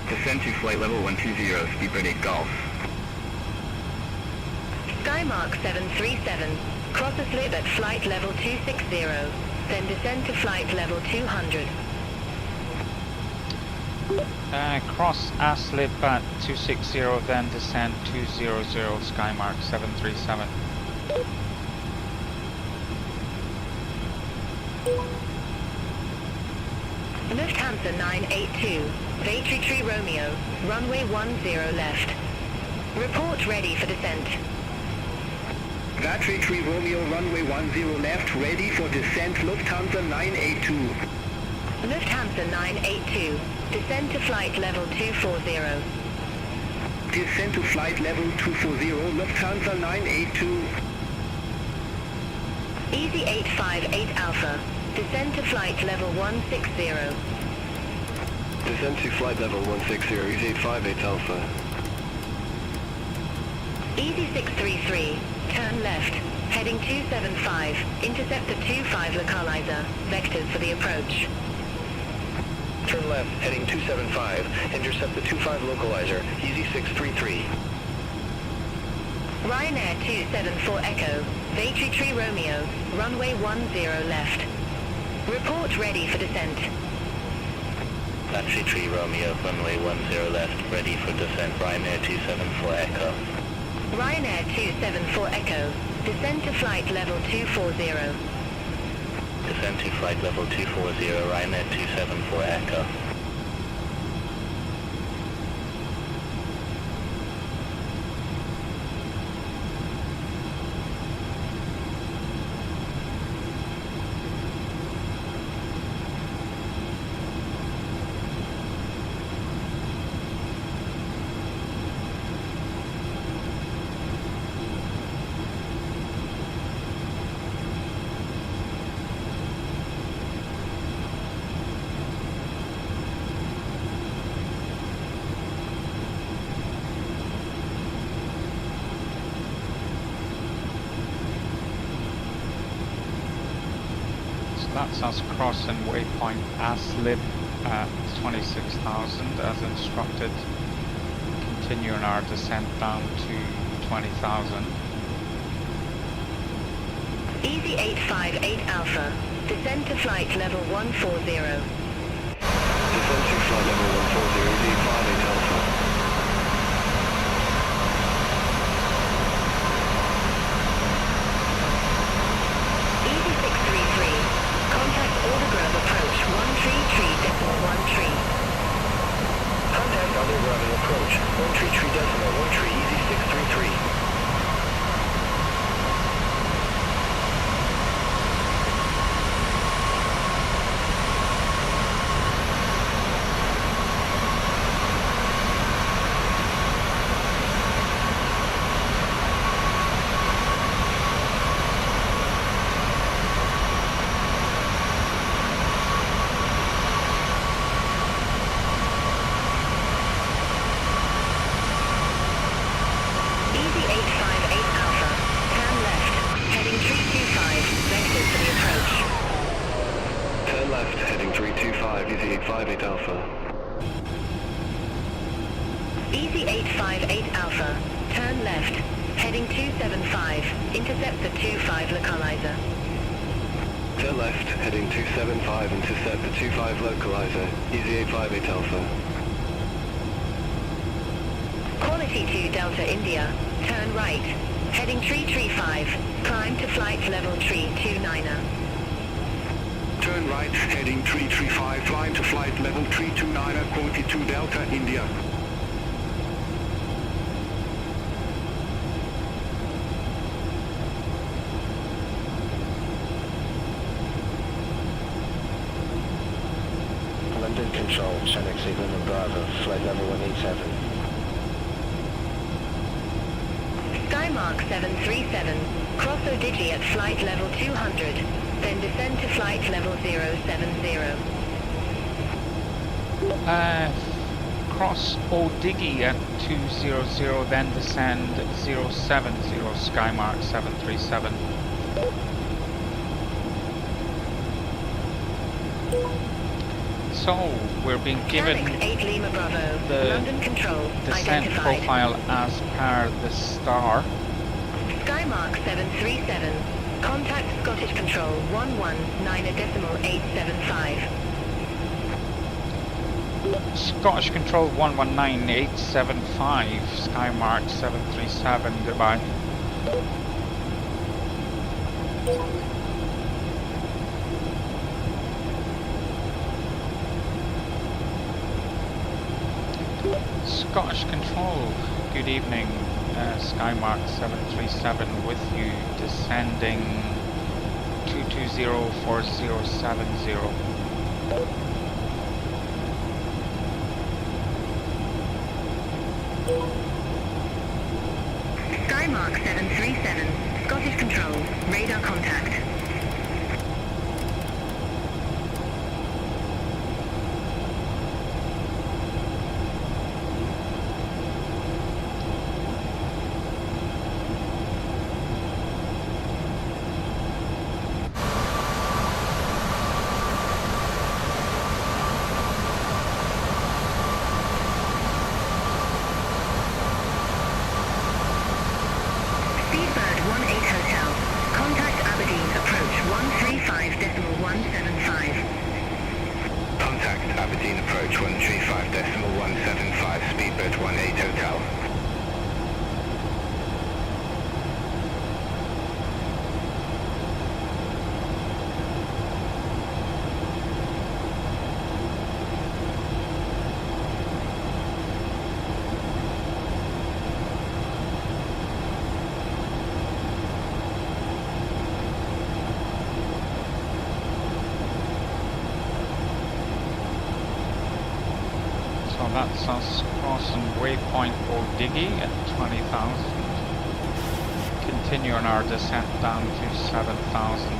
Descend to flight level 120, Speedbird 8 Golf. Skymark 737, cross ASLIB at flight level 260, then descend to flight level 200. Cross ASLIB at 260, then descend 200, Skymark 737. Lufthansa 982, Vatry Romeo, runway 10 left. Report ready for descent. Vatry Romeo, runway 10 left, ready for descent, Lufthansa 982. Lufthansa 982, descend to flight level 240. Descent to flight level 240, Lufthansa 982. Easy 858 Alpha, descend to flight level 160. Descend to flight level 160, Easy 858 Alpha. Easy 633, turn left, heading 275, intercept the 25 localizer, vectors for the approach. Turn left, heading 275, intercept the 25 localizer, Easy 633. Ryanair 274 Echo, Vatry Romeo, runway 10 left. Report ready for descent. Vatry Romeo, runway 10 left, ready for descent, Ryanair 274 Echo. Ryanair 274 Echo, descend to flight level 240. Descend to flight level 240, Ryanair 274 Echo. That's us crossing waypoint ASLIB at 26,000 as instructed. Continuing our descent down to 20,000. Easy 858 Alpha, descend to flight level 140. Descend to flight level 140, Easy 858 Alpha. Easy 633, contact Aldergrove approach 133.13. Contact Aldergrove approach, 133.13, Easy 633. Easy 858 Alpha, turn left, heading 275, intercept the 25 localizer. Turn left, heading 275, intercept the 25 localizer, Easy 858 Alpha. Quality 2 Delta India, turn right, heading 335, climb to flight level 329er. Turn right, heading 335, climb to flight level 329er, quality 2 Delta India. London Control, Senex Evelyn Bravo, flight level 187. Skymark 737, cross Odigi at flight level 200, then descend to flight level 070. cross O'Diggy at 200, then descend 070, Skymark 737. So, we're being given Alex 8 Lima Bravo, the London Control, descent identified. profile as per the star. Skymark 737, contact Scottish Control 119.875. Scottish Control 119875, Skymark 737, goodbye. Scottish Control, good evening. Skymark 737 with you, descending 2204070. Skymark 737, Scottish Control, radar contact. Speedbird 18 Hotel, contact Aberdeen approach 135.175. Contact Aberdeen approach 135.175, Speedbird 18 Hotel. So that's us crossing waypoint O'Diggy at 20,000. Continuing our descent down to 7,000.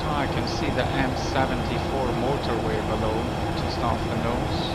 I can see the M74 motorway below, just off the nose.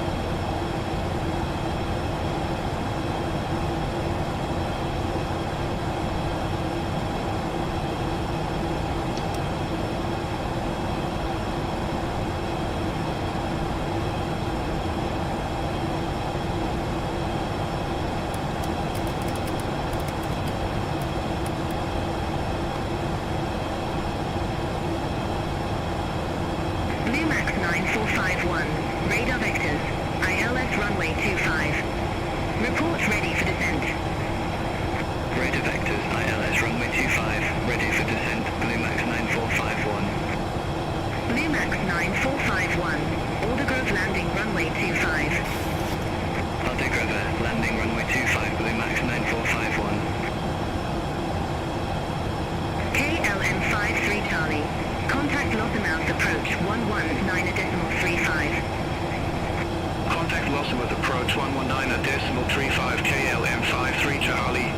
9451. Radar vectors. ILS runway 25. Report ready for descent. Radar vectors, ILS runway 25, ready for descent, Blue Max 9451. Blue Max 9451. Aldergrove landing runway 25. Aldegrove, landing runway 25, Blue Max 9451. KLM 53 Charlie. Contact Lossiemouth approach 119.35. Contact Lossiemouth approach 119.35 KLM 53 Charlie.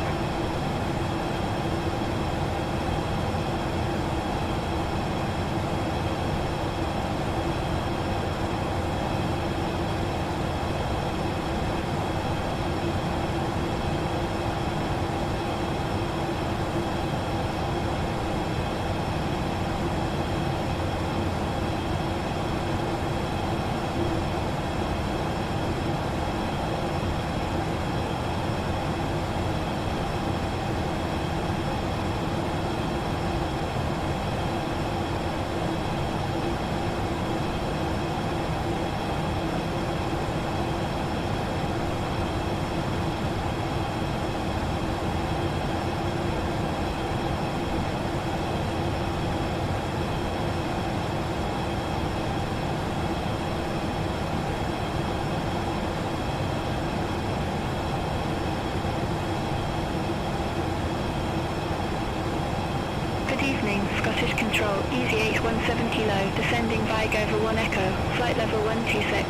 Good evening, Scottish Control, Easy 817 Kilo, descending Vigo over 1 Echo, flight level 126.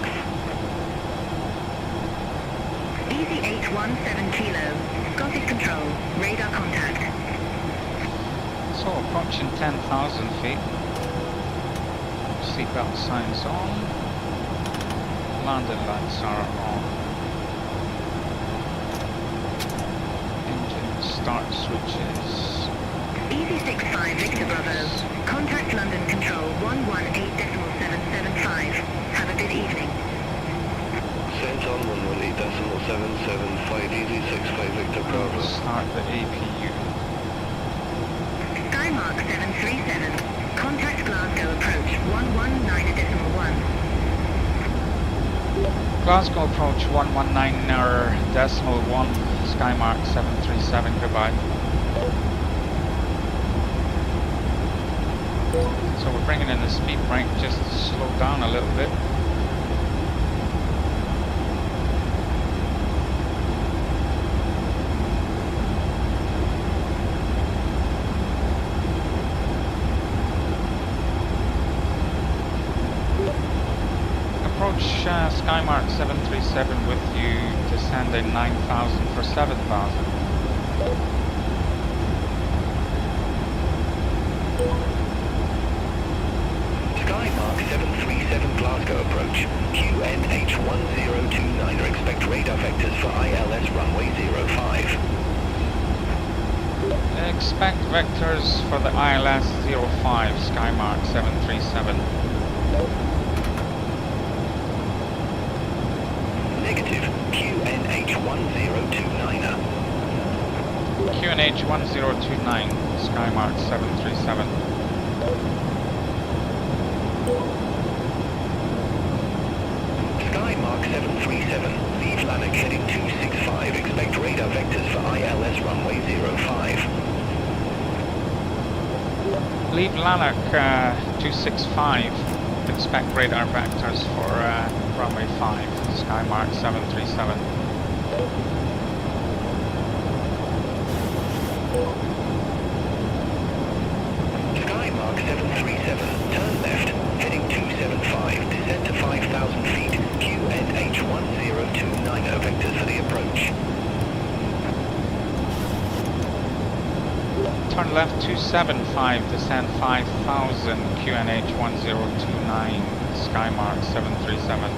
Easy 817 Kilo. Scottish Control. Radar contact. So approaching 10,000 feet. Seatbelt signs on. Landing lights are on. Engine start switches. Easy 65 Victor Bravo. Contact London Control 118.775. Have a good evening. Sent on 118.775, Easy 65 Victor Bravo. Start the APU. Skymark 737. Contact Glasgow approach 119.1. Glasgow approach 119.1, Skymark 737, goodbye. So we're bringing in the speed brake just to slow down a little bit. Approach Skymark 737 with you, descending 9,000 for 7,000. Skymark 737 Glasgow approach. QNH1029, expect radar vectors for ILS runway 05. Expect vectors for the ILS 05, Skymark 737. Negative, QNH1029. QNH 1029, Skymark 737. Skymark 737, leave Lanark heading 265, expect radar vectors for ILS runway 05. Leave Lanark 265, expect radar vectors for runway 5, Skymark 737. Skymark 737, turn left, heading 275, descend to 5,000 feet, QNH1029 vectors for the approach. Turn left 275, descend 5,000, QNH 1029, Skymark 737.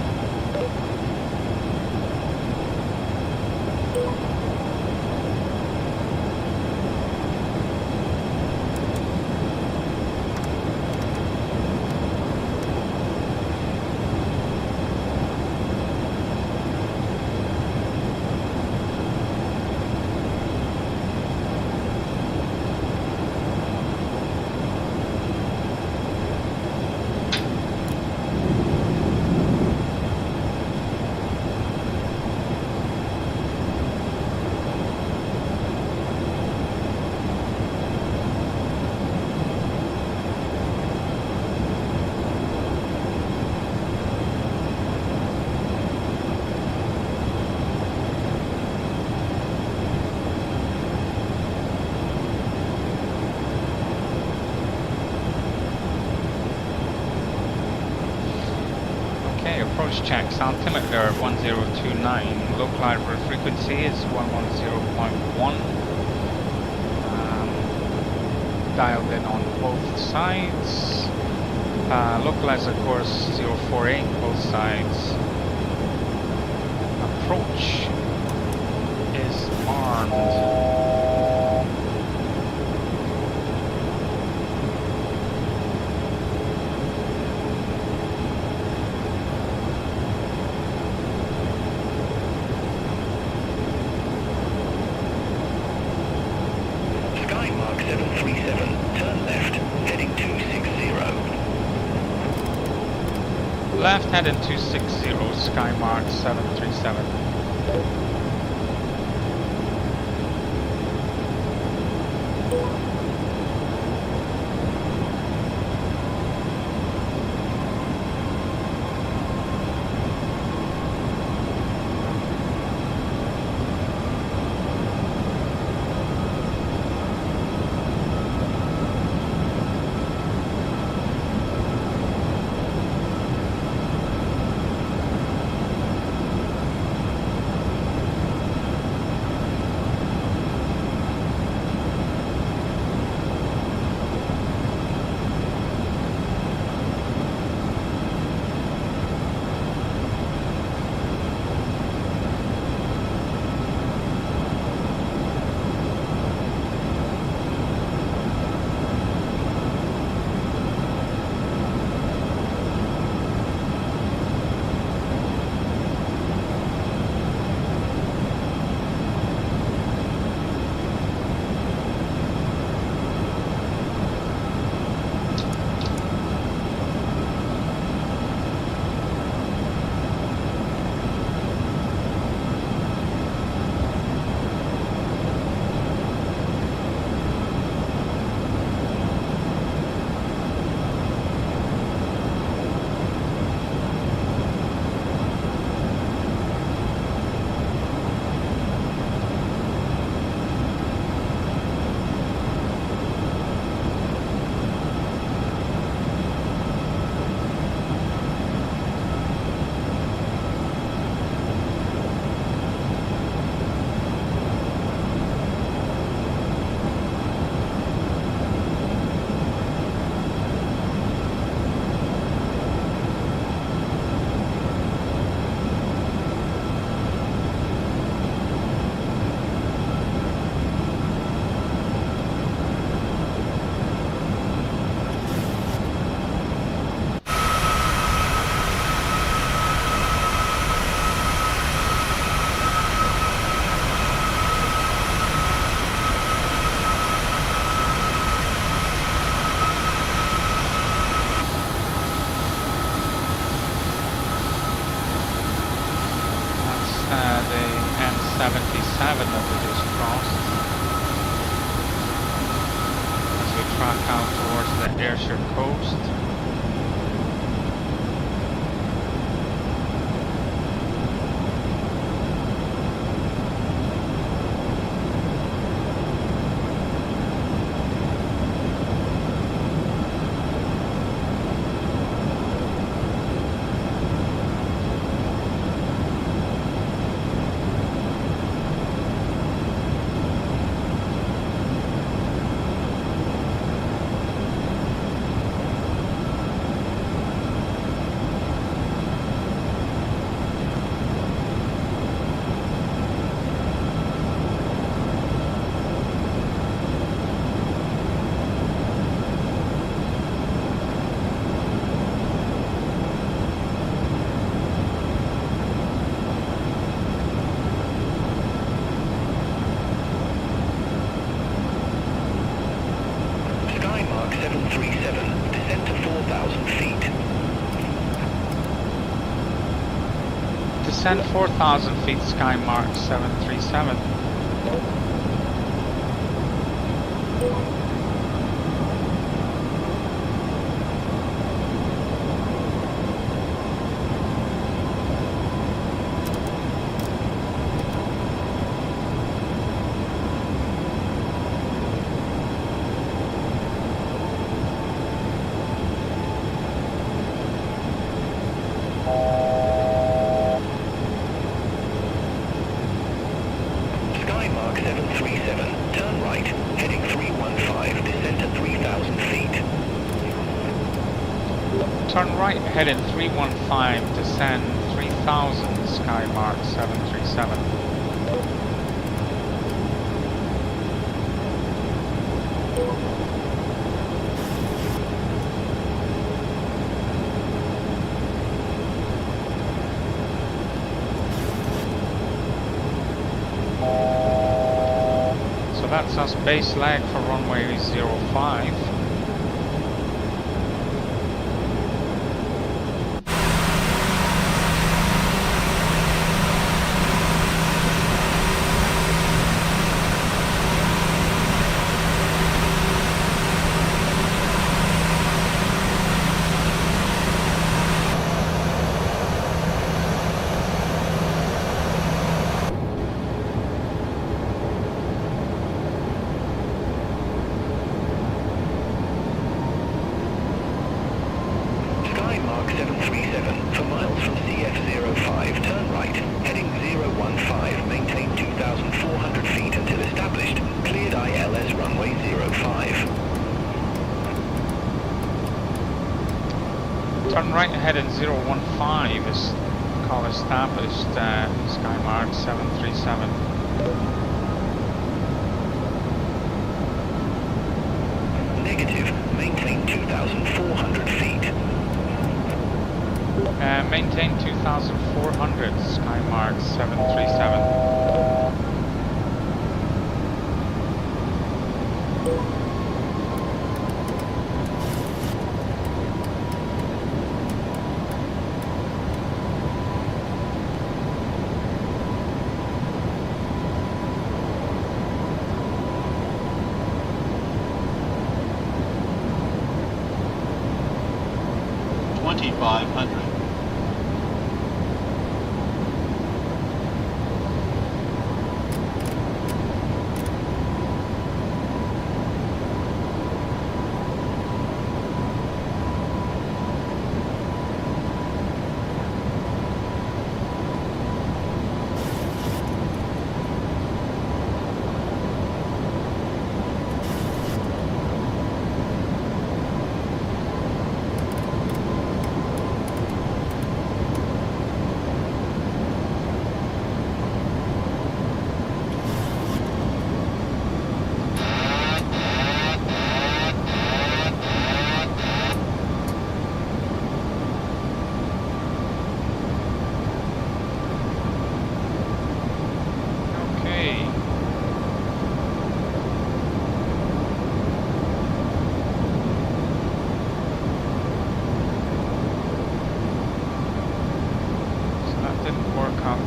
Approach checks. Altimeter 1029. Localizer frequency is 110.1. Dialed in on both sides. Localizer course 048, both sides. Approach is armed. Skymark 737, turn left, heading 260. Left heading 260, Skymark 737. The M77 that we just crossed. As we track out towards the Ayrshire coast. Skymark 737, descend to 4,000 feet. Descend 4,000 feet, Skymark 737. Turn right, heading 315, descend 3000, sky mark 737. So that's us base leg for runway 05. Skymark 737 for miles from CF05, turn right, heading 015, maintain 2,400 feet until established, cleared ILS runway 05. Turn right heading 015 is call established, Skymark 737. Negative, maintain 2,400 feet. Maintain 2,400, Skymark 737.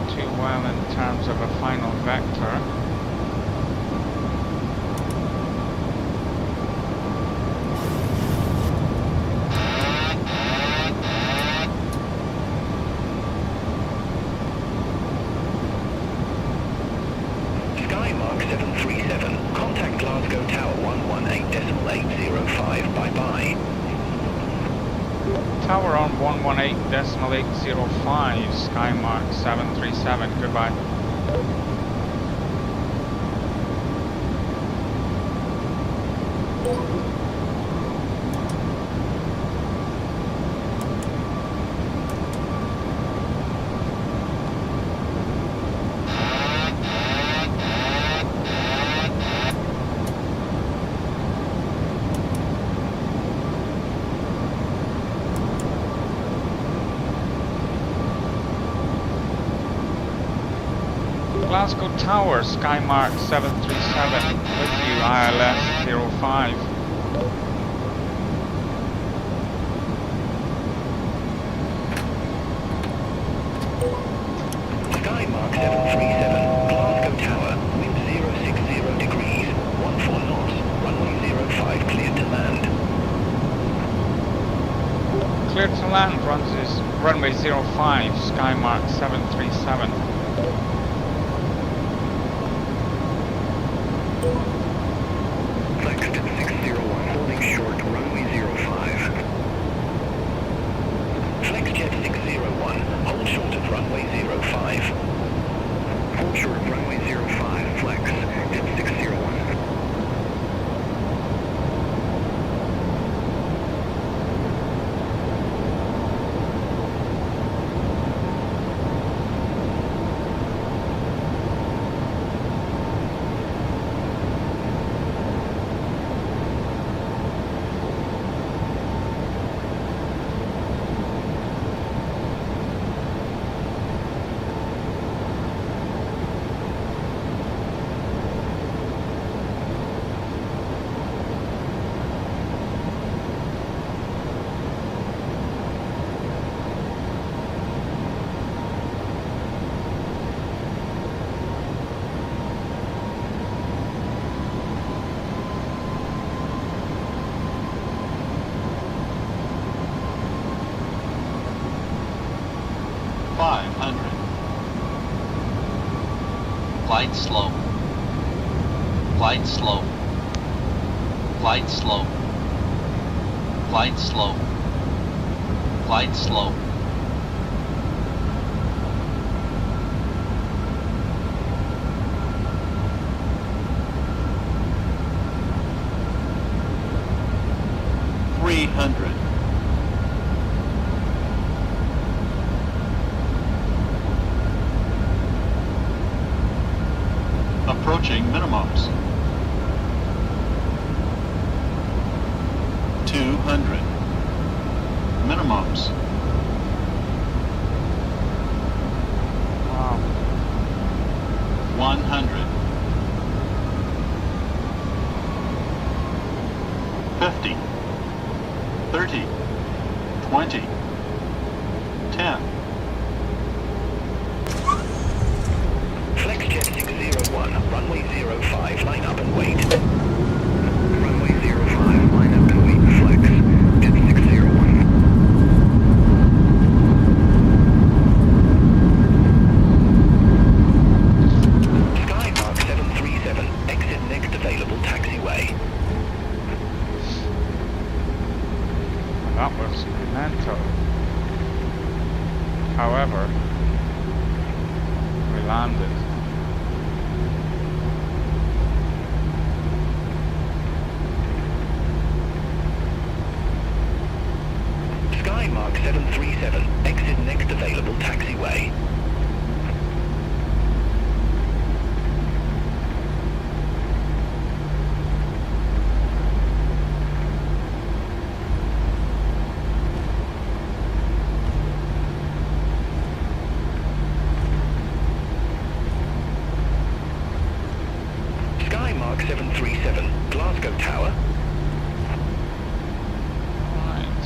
Too well in terms of a final vector. Skymark 737, contact Glasgow Tower 118.805, bye-bye. Tower on 118.805, Skymark 737, goodbye. Glasgow Tower, Skymark 737, with you, ILS 05. Skymark 737, Glasgow Tower, wind 060 degrees, 14 knots, runway 05 cleared to land. Cleared to land, runs is runway 05, Skymark 737. Flex 601, holding short, runway 05. Flexjet 601, hold short of runway 05. Hold short of runway 05, flex, jet 601. Glide slow. Glide slow. Glide slow. Glide slow. Glide slow. Approaching minimums. 200. Minimums. Wow. 100. 50. 30. 20. 10. FlexJet 601, runway 05, line up and wait. Runway 05, line up and wait, flex. Jet 601. Skymark 737, exit next available taxiway. That was mental. However, we landed. Skymark 737, exit next available taxiway. Skymark 737, Glasgow Tower. Right.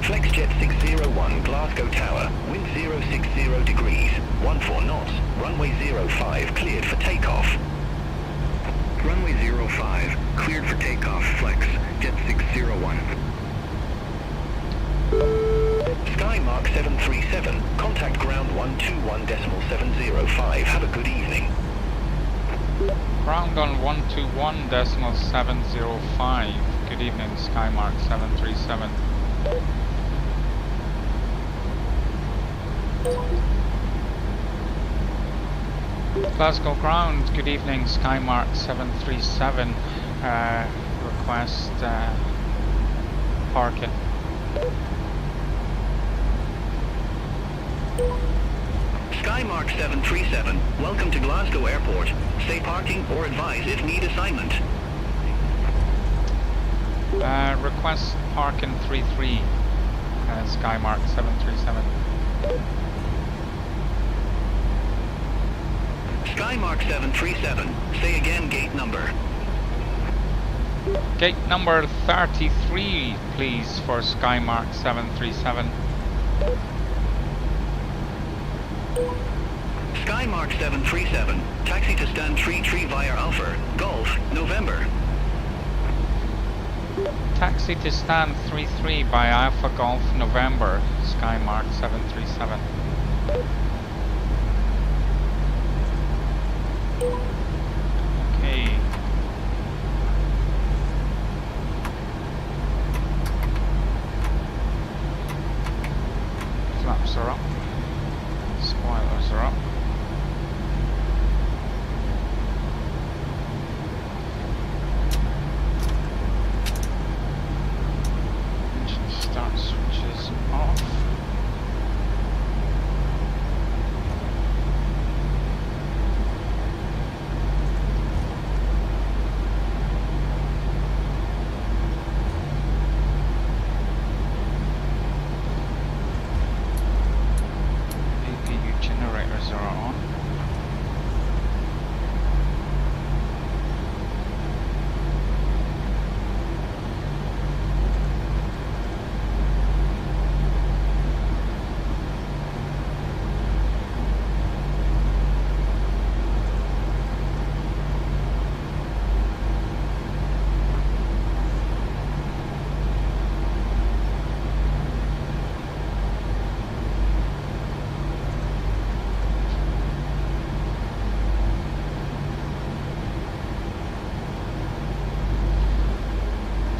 FlexJet 601, Glasgow Tower, wind 060 degrees, 14 knots, runway 05, cleared for takeoff. Runway 05, cleared for takeoff, flex, Jet 601. Skymark 737, contact ground 121.705, have a good evening. Ground on 121.705. Good evening, Skymark 737. Glasgow ground, good evening, Skymark 737. Request parking. Skymark 737, welcome to Glasgow Airport. Stay parking or advise if need assignment. Request parking 33, Skymark 737. Skymark 737, say again gate number. Gate number 33, please, for Skymark 737. Skymark 737, taxi to stand 33 via Alpha, Golf, November. Taxi to stand 33 by Alpha Golf November, Skymark 737. Okay. Flaps are up. Spoilers are up. Engine start switches off.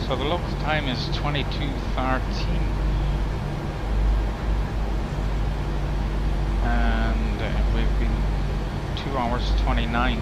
So the local time is 22:13, and we've been 2 hours 29.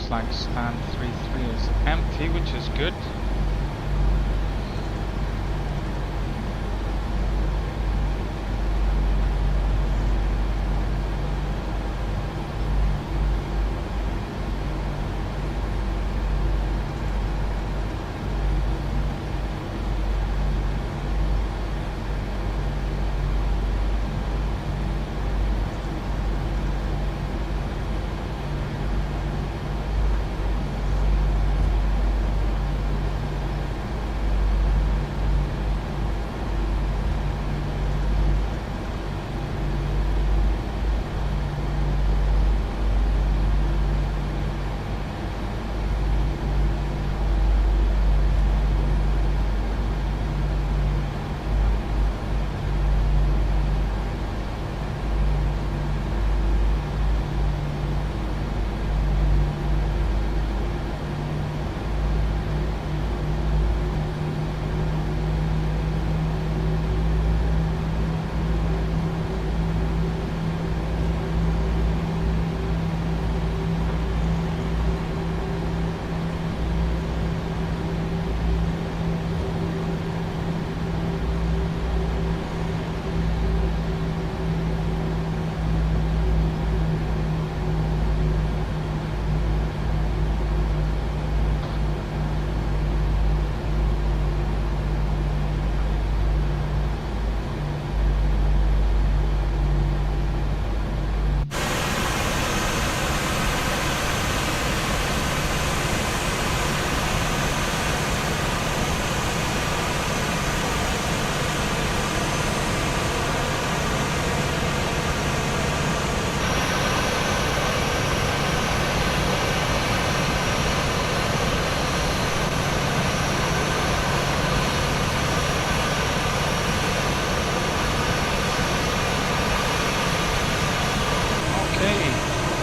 Like stand 33 is empty, which is good.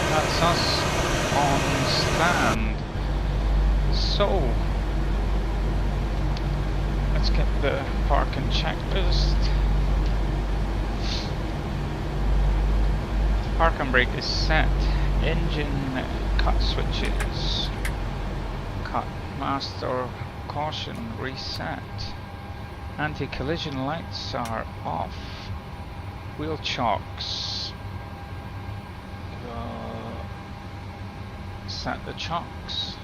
That's us on stand. So let's get the parking checklist. Park and brake is set. Engine cut switches cut. Master caution reset. Anti-collision lights are off. Wheel chocks. Set the chocks.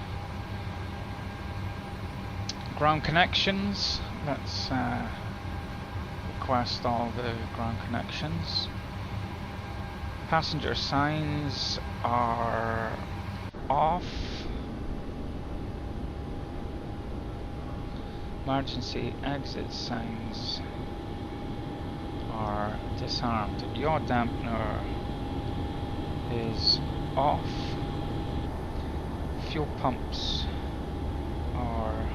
Ground connections. Let's request all the ground connections. Passenger signs are off. Emergency exit signs are disarmed. Yaw dampener is off. Fuel pumps are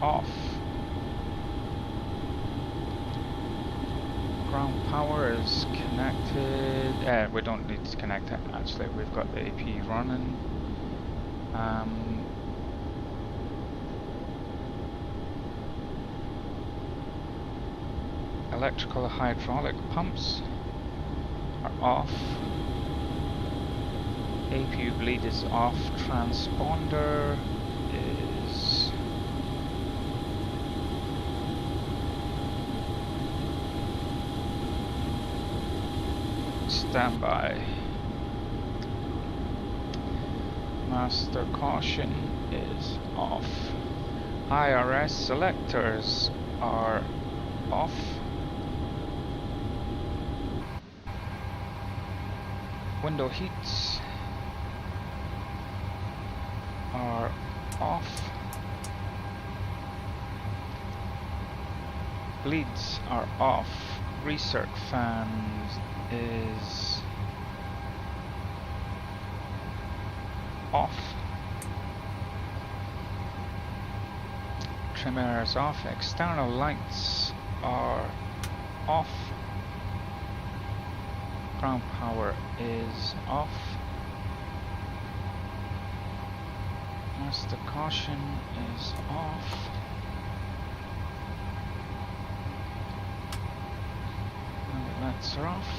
off. Ground power is connected. We don't need to connect it actually, we've got the AP running. Electrical hydraulic pumps are off. APU bleed is off. Transponder is standby. Master caution is off. IRS selectors are off. Window heats are off. Bleeds are off. Recirc fans is off. Trim air is off. External lights are off. Ground power is off. Master caution is off. And the lights are off.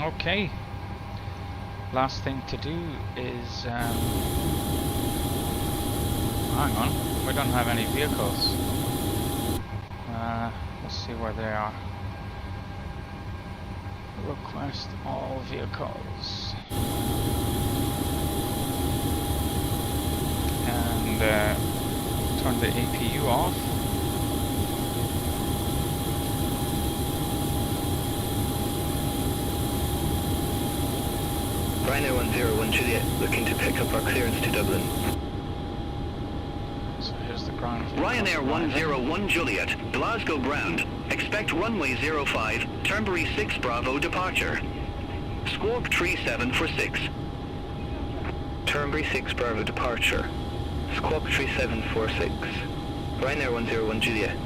Okay. Last thing to do is hang on, we don't have any vehicles. Let's see where they are. Request all vehicles. And turn the APU off. Ryanair 101 Juliet, looking to pick up our clearance to Dublin. So here's the ground view. Ryanair 101 Juliet, Glasgow ground. Expect runway 05, Turnberry 6 Bravo departure. Squawk 3746. Turnberry 6 Bravo departure. Squawk 3746. Ryanair 101 Juliet.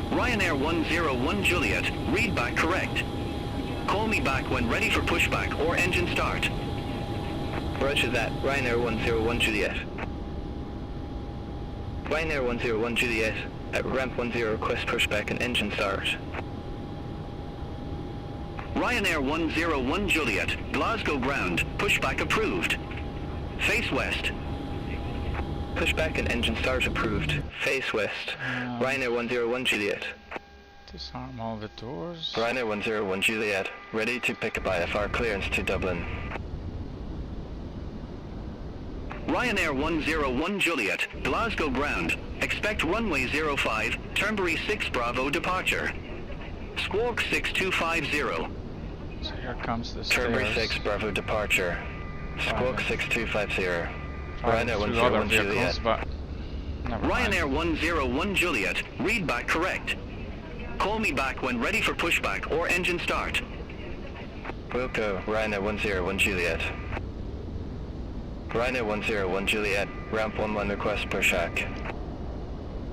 Ryanair 101 Juliet, read back correct. Call me back when ready for pushback or engine start. Roger that, Ryanair 101 Juliet. Ryanair 101 Juliet, at ramp 10 request pushback and engine start. Ryanair 101 Juliet, Glasgow ground, pushback approved. Face west. Pushback and engine start approved. Face west. Ryanair 101 Juliet. Disarm all the doors. Ryanair 101 Juliet, ready to pick up IFR clearance to Dublin. Ryanair 101 Juliet, Glasgow ground. Expect runway 05, Turnberry 6 Bravo departure. Squawk 6250. So here comes the Turnberry 6 Bravo departure. Squawk 6250. Ryanair 101 Juliet. But Ryanair 101 Juliet, read back correct. Call me back when ready for pushback or engine start. Wilco, Ryanair 101 Juliet. Ryanair 101 Juliet, ramp 11 request pushback.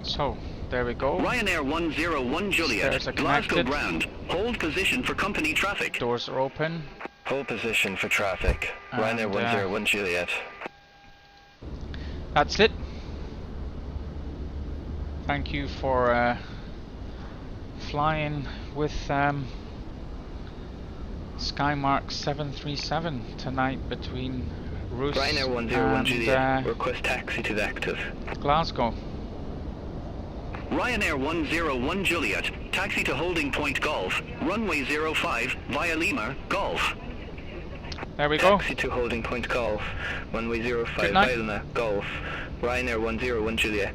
So, there we go. Ryanair 101 Juliet, Glasgow ground. Hold position for company traffic. Doors are open. Hold position for traffic. Ryanair 101 Juliet. That's it. Thank you for flying with Skymark 737 tonight between Reus Ryanair 101 and Juliet, request taxi to the active. Glasgow. Ryanair 101 Juliet, taxi to holding point Golf, runway 05 via Lima, Golf. There we go. Taxi to holding point Golf, runway 05 Good night. via Lima, Golf. Ryanair 101 Juliet.